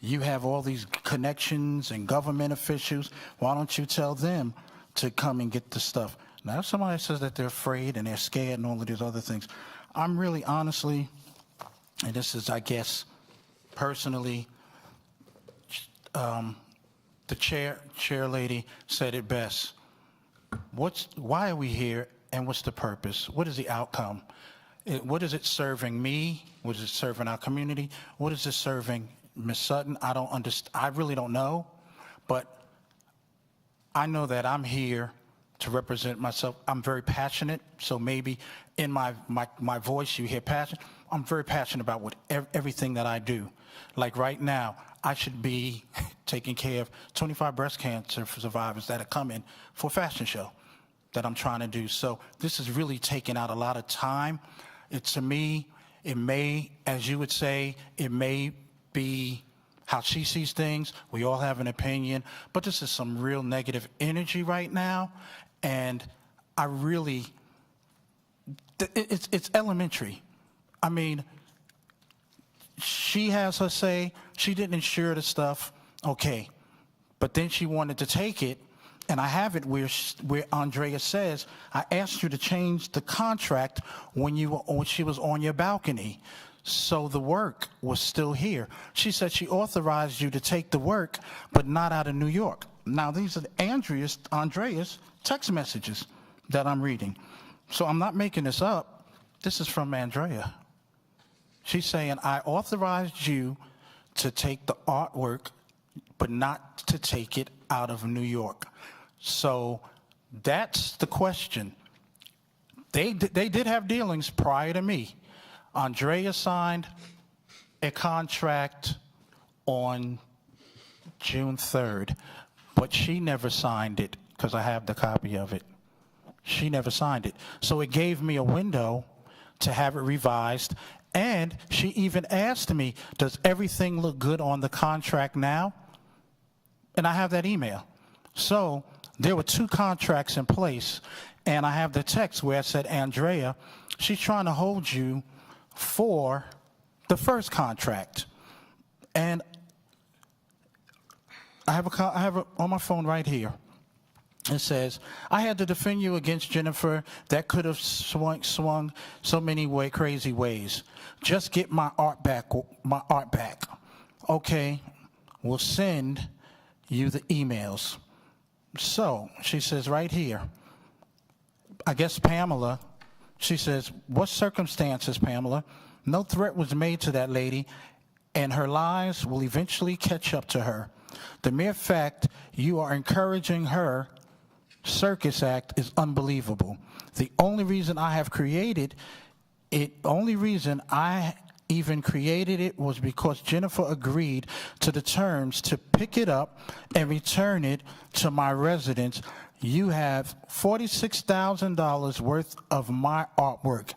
you have all these connections and government officials, why don't you tell them to come and get the stuff? Now, if somebody says that they're afraid and they're scared and all of these other things, I'm really honestly, and this is, I guess, personally, the chair lady said it best. Why are we here and what's the purpose? What is the outcome? What is it serving me? What is it serving our community? What is it serving Ms. Sutton? I don't understand. I really don't know, but I know that I'm here to represent myself. I'm very passionate, so maybe in my voice you hear passion. I'm very passionate about everything that I do. Like right now, I should be taking care of 25 breast cancer survivors that are coming for a fashion show that I'm trying to do. So this is really taking out a lot of time. To me, it may, as you would say, it may be how she sees things. We all have an opinion, but this is some real negative energy right now. And I really, it's elementary. I mean, she has her say, she didn't insure the stuff, okay. But then she wanted to take it, and I have it where Andrea says, I asked you to change the contract when she was on your balcony. So the work was still here. She said she authorized you to take the work, but not out of New York. Now, these are Andrea's text messages that I'm reading. So I'm not making this up. This is from Andrea. She's saying, I authorized you to take the artwork, but not to take it out of New York. So that's the question. They did have dealings prior to me. Andrea signed a contract on June 3rd, but she never signed it because I have the copy of it. She never signed it. So it gave me a window to have it revised, and she even asked me, does everything look good on the contract now? And I have that email. So there were 2 contracts in place, and I have the text where it said, Andrea, she's trying to hold you for the first contract. And I have it on my phone right here. It says, I had to defend you against Jennifer that could have swung so many crazy ways. Just get my art back. Okay, we'll send you the emails. So she says right here, I guess Pamela, she says, what circumstances, Pamela? No threat was made to that lady, and her lies will eventually catch up to her. The mere fact you are encouraging her circus act is unbelievable. The only reason I even created it was because Jennifer agreed to the terms to pick it up and return it to my residence. You have $46,000 worth of my artwork.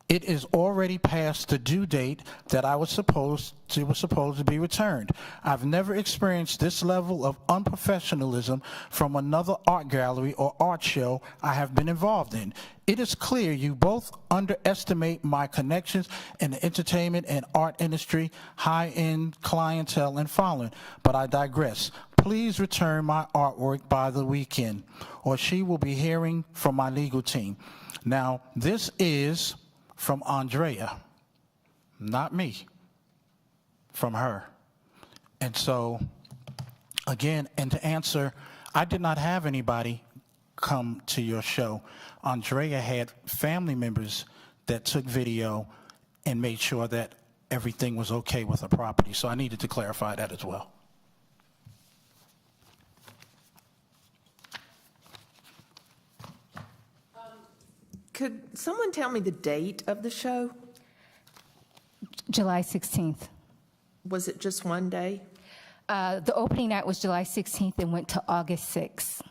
It is already past the due date that it was supposed to be returned. I've never experienced this level of unprofessionalism from another art gallery or art show I have been involved in. It is clear you both underestimate my connections in the entertainment and art industry, high-end clientele and following, but I digress. Please return my artwork by the weekend, or she will be hearing from my legal team. Now, this is from Andrea, not me, from her. And so, again, and to answer, I did not have anybody come to your show. Andrea had family members that took video and made sure that everything was okay with the property. So I needed to clarify that as well. Could someone tell me the date of the show? July 16th. Was it just one day? The opening night was July 16th and went to August 6th.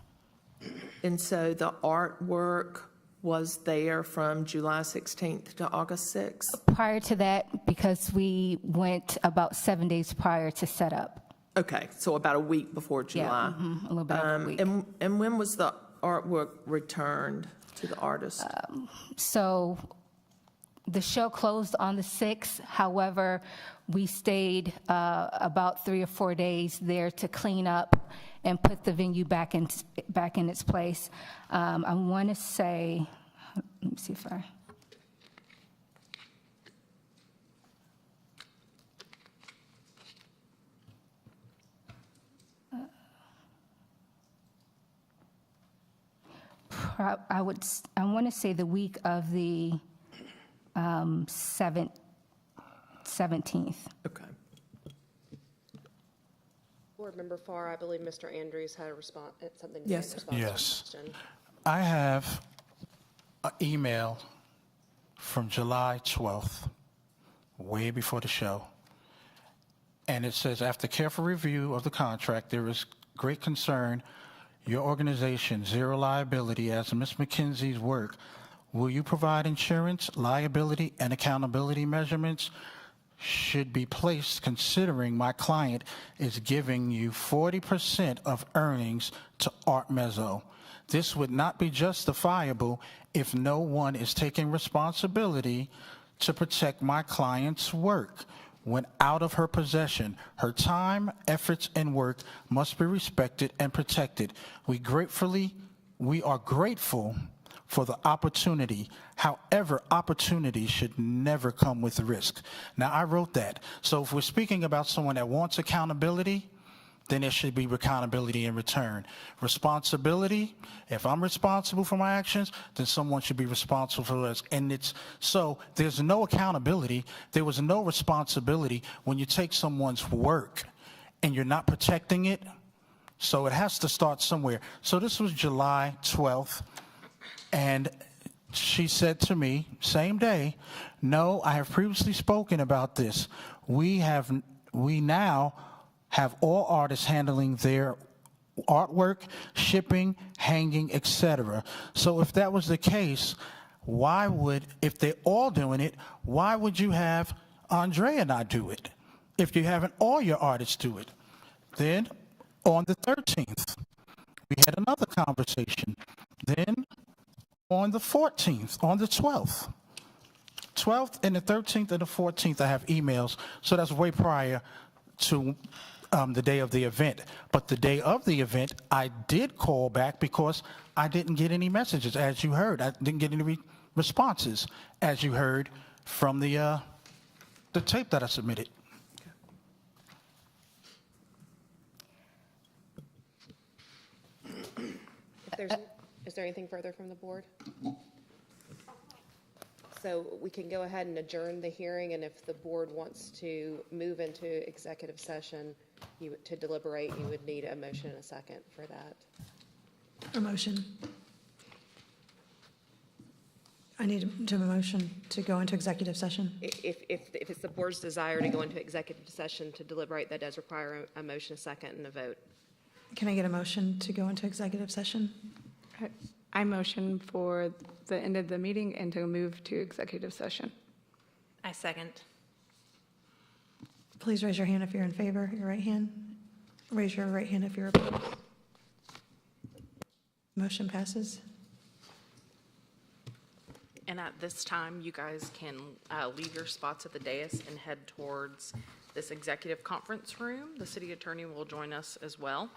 And so the artwork was there from July 16th to August 6th? Prior to that, because we went about 7 days prior to set up. Okay, so about a week before July. Yeah, a little bit over a week. And when was the artwork returned to the artist? So the show closed on the 6th. However, we stayed about 3 or 4 days there to clean up and put the venue back in its place. I want to say, let me see if I... I want to say the week of the 17th. Okay. Board Member Farr, I believe Mr. Andrews had a response, something to say in Yes, sir. response to the Yes. question. I have an email from July 12th, way before the show. And it says, after careful review of the contract, there is great concern your organization, zero liability as Ms. McKenzie's work. Will you provide insurance, liability, and accountability measurements should be placed considering my client is giving you 40% of earnings to Art Mezzo? This would not be justifiable if no one is taking responsibility to protect my client's work. When out of her possession, her time, efforts, and work must be respected and protected. We are grateful for the opportunity. However, opportunity should never come with risk. Now, I wrote that. So if we're speaking about someone that wants accountability, then there should be accountability in return. Responsibility, if I'm responsible for my actions, then someone should be responsible for us. And so there's no accountability, there was no responsibility when you take someone's work and you're not protecting it. So it has to start somewhere. So this was July 12th, and she said to me, same day, no, I have previously spoken about this. We now have all artists handling their artwork, shipping, hanging, etc. So if that was the case, if they're all doing it, why would you have Andrea not do it? If you haven't all your artists do it. Then on the 13th, we had another conversation. Then on the 14th, on the 12th and the 13th and the 14th, I have emails. So that's way prior to the day of the event. But the day of the event, I did call back because I didn't get any messages, as you heard. I didn't get any responses, as you heard from the tape that I submitted. Is there anything further from the board? So we can go ahead and adjourn the hearing, and if the board wants to move into executive session to deliberate, you would need a motion and a second for that. A motion. I need to have a motion to go into executive session. If it's the board's desire to go into executive session to deliberate, that does require a motion, a second, and a vote. Can I get a motion to go into executive session? I motion for the end of the meeting and to move to executive session. I second. Please raise your hand if you're in favor, your right hand. Raise your right hand if you're opposed. Motion passes. And at this time, you guys can leave your spots at the dais and head towards this executive conference room. The city attorney will join us as well.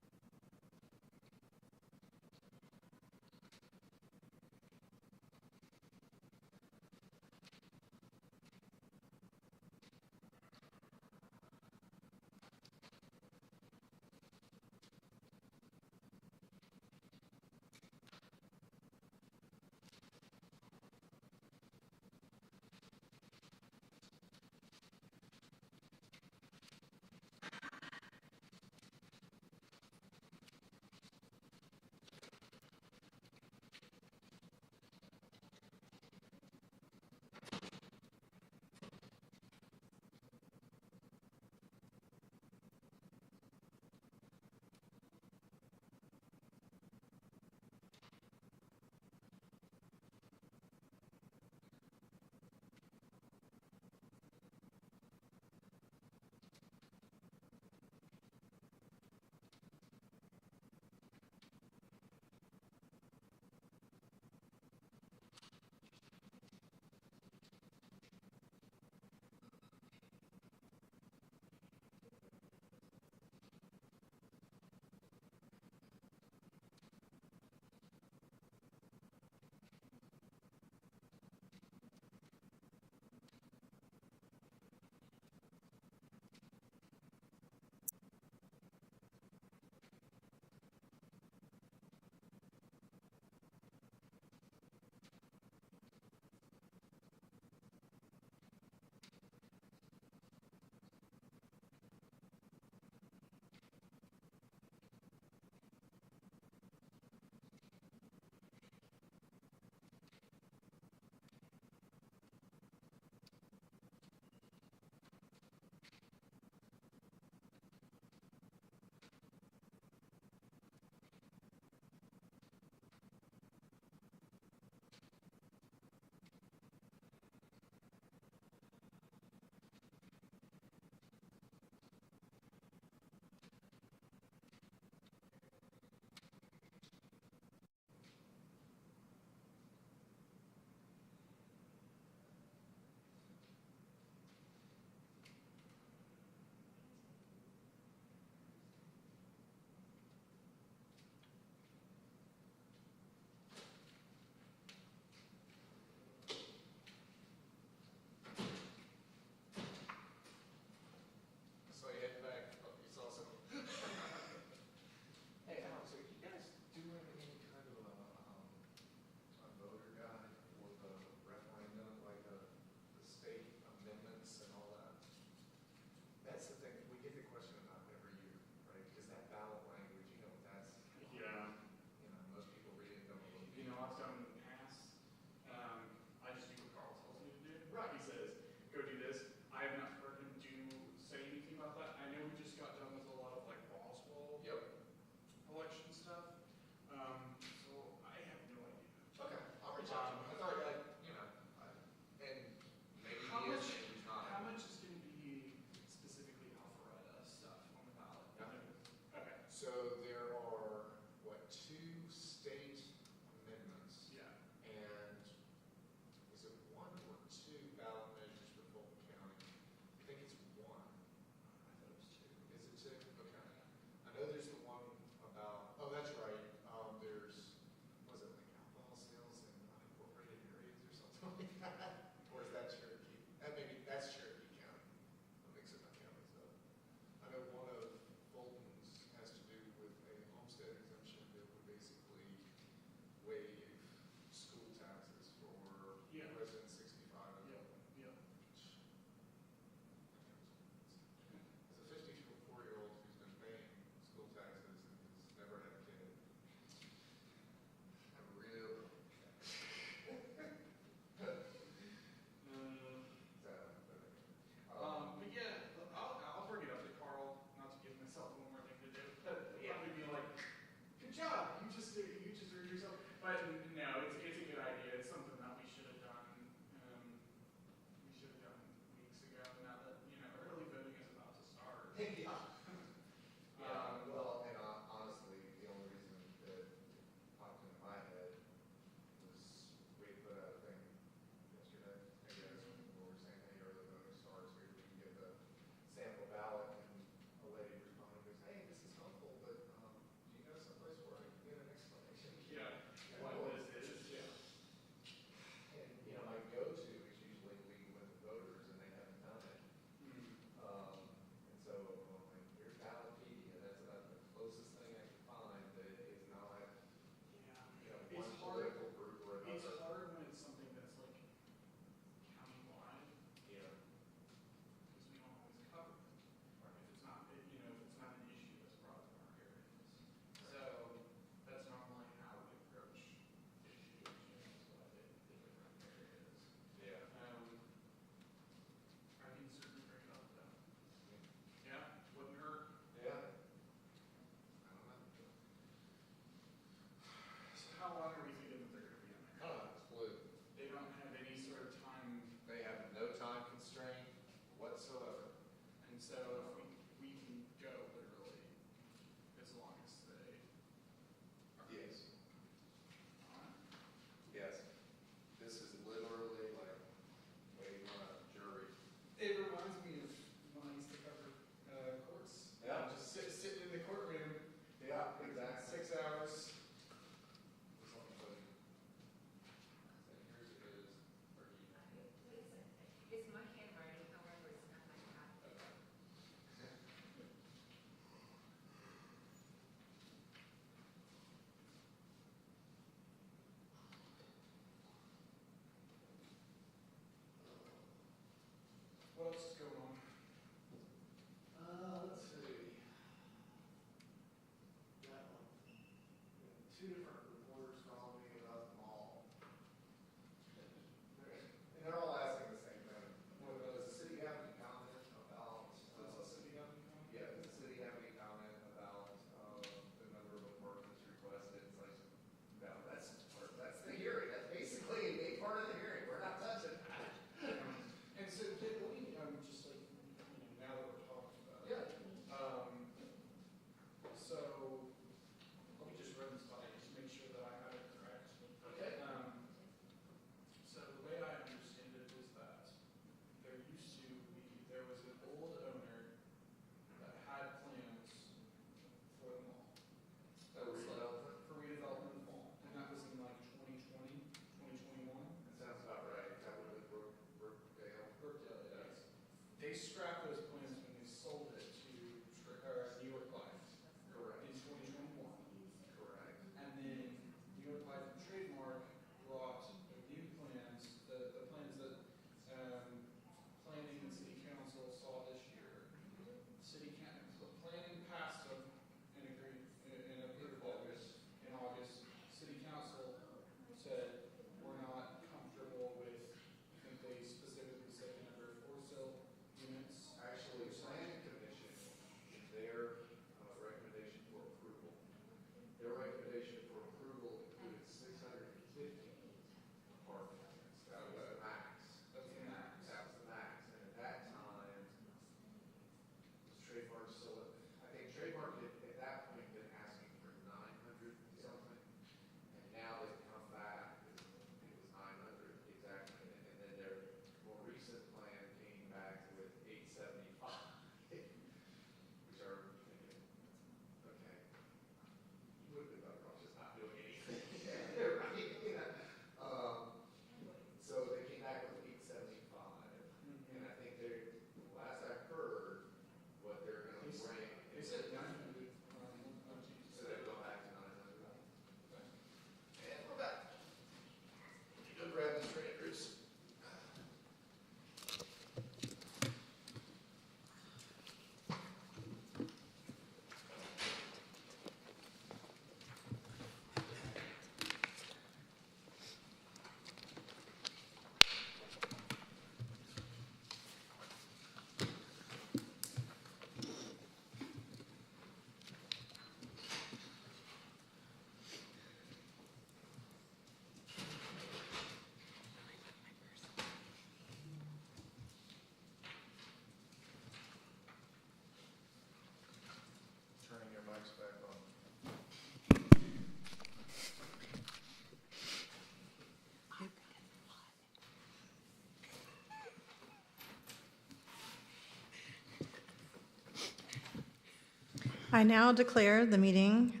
I now declare the meeting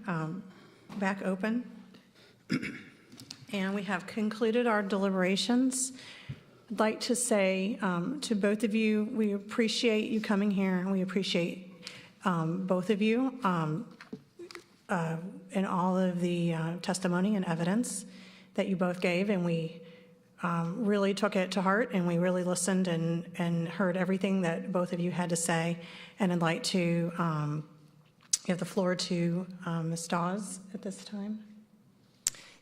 back open. And we have concluded our deliberations. I'd like to say to both of you, we appreciate you coming here, and we appreciate both of you in all of the testimony and evidence that you both gave, and we really took it to heart, and we really listened and heard everything that both of you had to say. And I'd like to give the floor to Ms. Dawes at this time.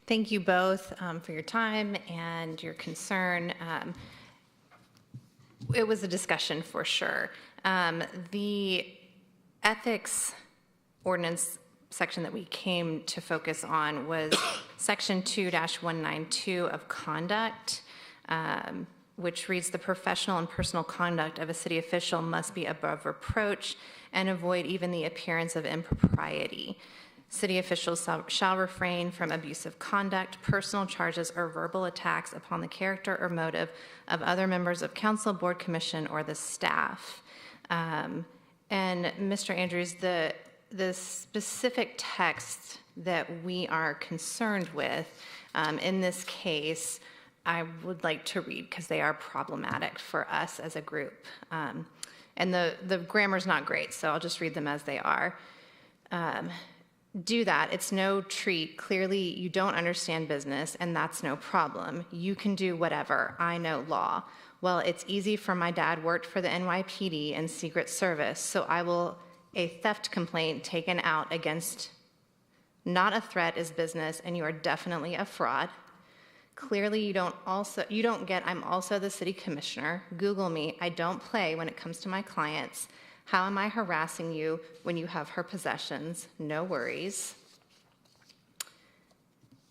Thank you both for your time and your concern. It was a discussion for sure. The ethics ordinance section that we came to focus on was section 2-192 of conduct, which reads, the professional and personal conduct of a city official must be above reproach and avoid even the appearance of impropriety. City officials shall refrain from abusive conduct, personal charges, or verbal attacks upon the character or motive of other members of council, board, commission, or the staff. And Mr. Andrews, the specific text that we are concerned with in this case, I would like to read because they are problematic for us as a group. And the grammar's not great, so I'll just read them as they are. Do that. It's no treat. Clearly, you don't understand business, and that's no problem. You can do whatever. I know law. Well, it's easy for my dad worked for the NYPD and Secret Service, so I will a theft complaint taken out against. Not a threat is business, and you are definitely a fraud. Clearly, you don't get I'm also the city commissioner. Google me. I don't play when it comes to my clients. How am I harassing you when you have her possessions? No worries.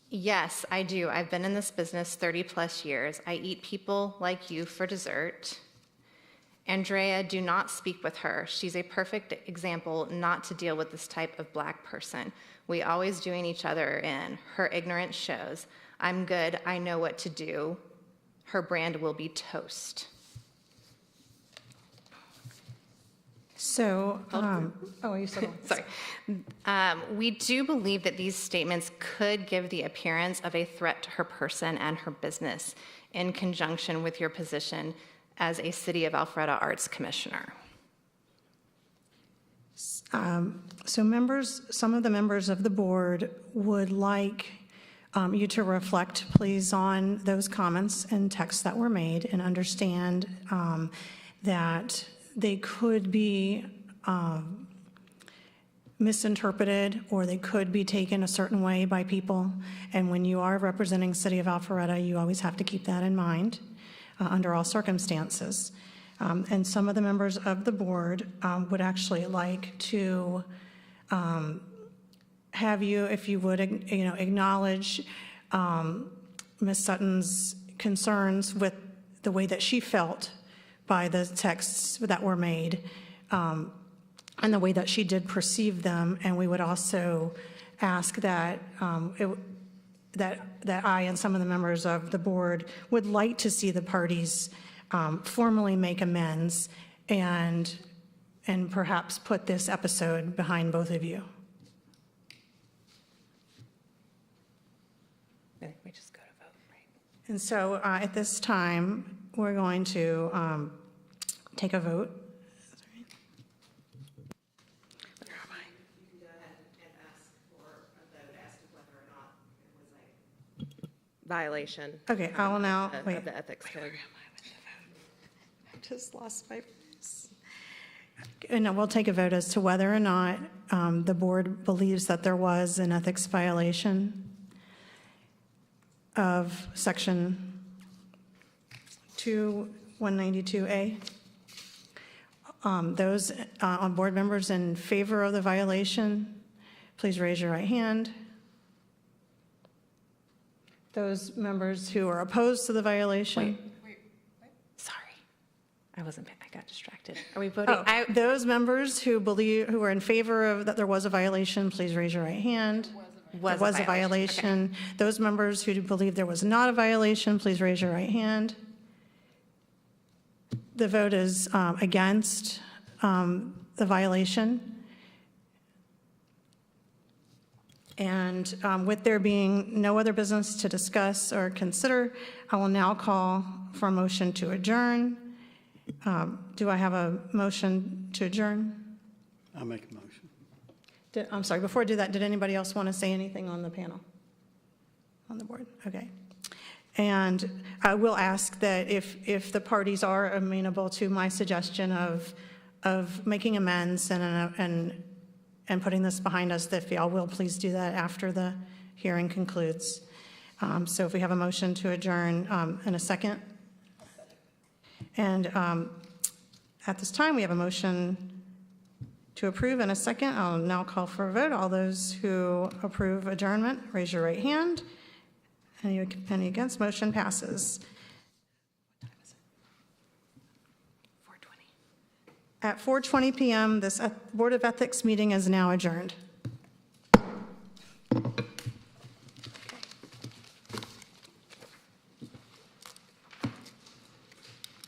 Yes, I do. I've been in this business 30 plus years. I eat people like you for dessert. Andrea, do not speak with her. She's a perfect example not to deal with this type of black person. We always doing each other in. Her ignorance shows. I'm good. I know what to do. Her brand will be toast. So, you said Sorry. We do believe that these statements could give the appearance of a threat to her person and her business in conjunction with your position as a City of Alpharetta Arts Commissioner. So some of the members of the board would like you to reflect, please, on those comments and texts that were made and understand that they could be misinterpreted, or they could be taken a certain way by people. And when you are representing the City of Alpharetta, you always have to keep that in mind under all circumstances. And some of the members of the board would actually like to have you, if you would, acknowledge Ms. Sutton's concerns with the way that she felt by the texts that were made, and the way that she did perceive them. And we would also ask that that I and some of the members of the board would like to see the parties formally make amends and perhaps put this episode behind both of you. I think we just go to vote, right? And so at this time, we're going to take a vote. Where am I? You can go ahead and ask for a vote as to whether or not it was a violation. Okay, I will now, of wait. the ethics code. I just lost my place. And we'll take a vote as to whether or not the board believes that there was an ethics violation of section 192A. Those on board members in favor of the violation, please raise your right hand. Those members who are opposed to the violation. Sorry. I got distracted. Are we voting? Those members who are in favor of that there was a violation, please raise your right hand. There was a violation. Okay. Those members who believe there was not a violation, please raise your right hand. The vote is against the violation. And with there being no other business to discuss or consider, I will now call for a motion to adjourn. Do I have a motion to adjourn? I'll make a motion. I'm sorry, before I do that, did anybody else want to say anything on the panel? On the board? Okay. And I will ask that if the parties are amenable to my suggestion of making amends and putting this behind us, that if y'all will please do that after the hearing concludes. So if we have a motion to adjourn in a second. And at this time, we have a motion to approve in a second. I'll now call for a vote. All those who approve adjournment, raise your right hand. Any against? Motion passes. At 4:20 p.m., this Board of Ethics meeting is now adjourned.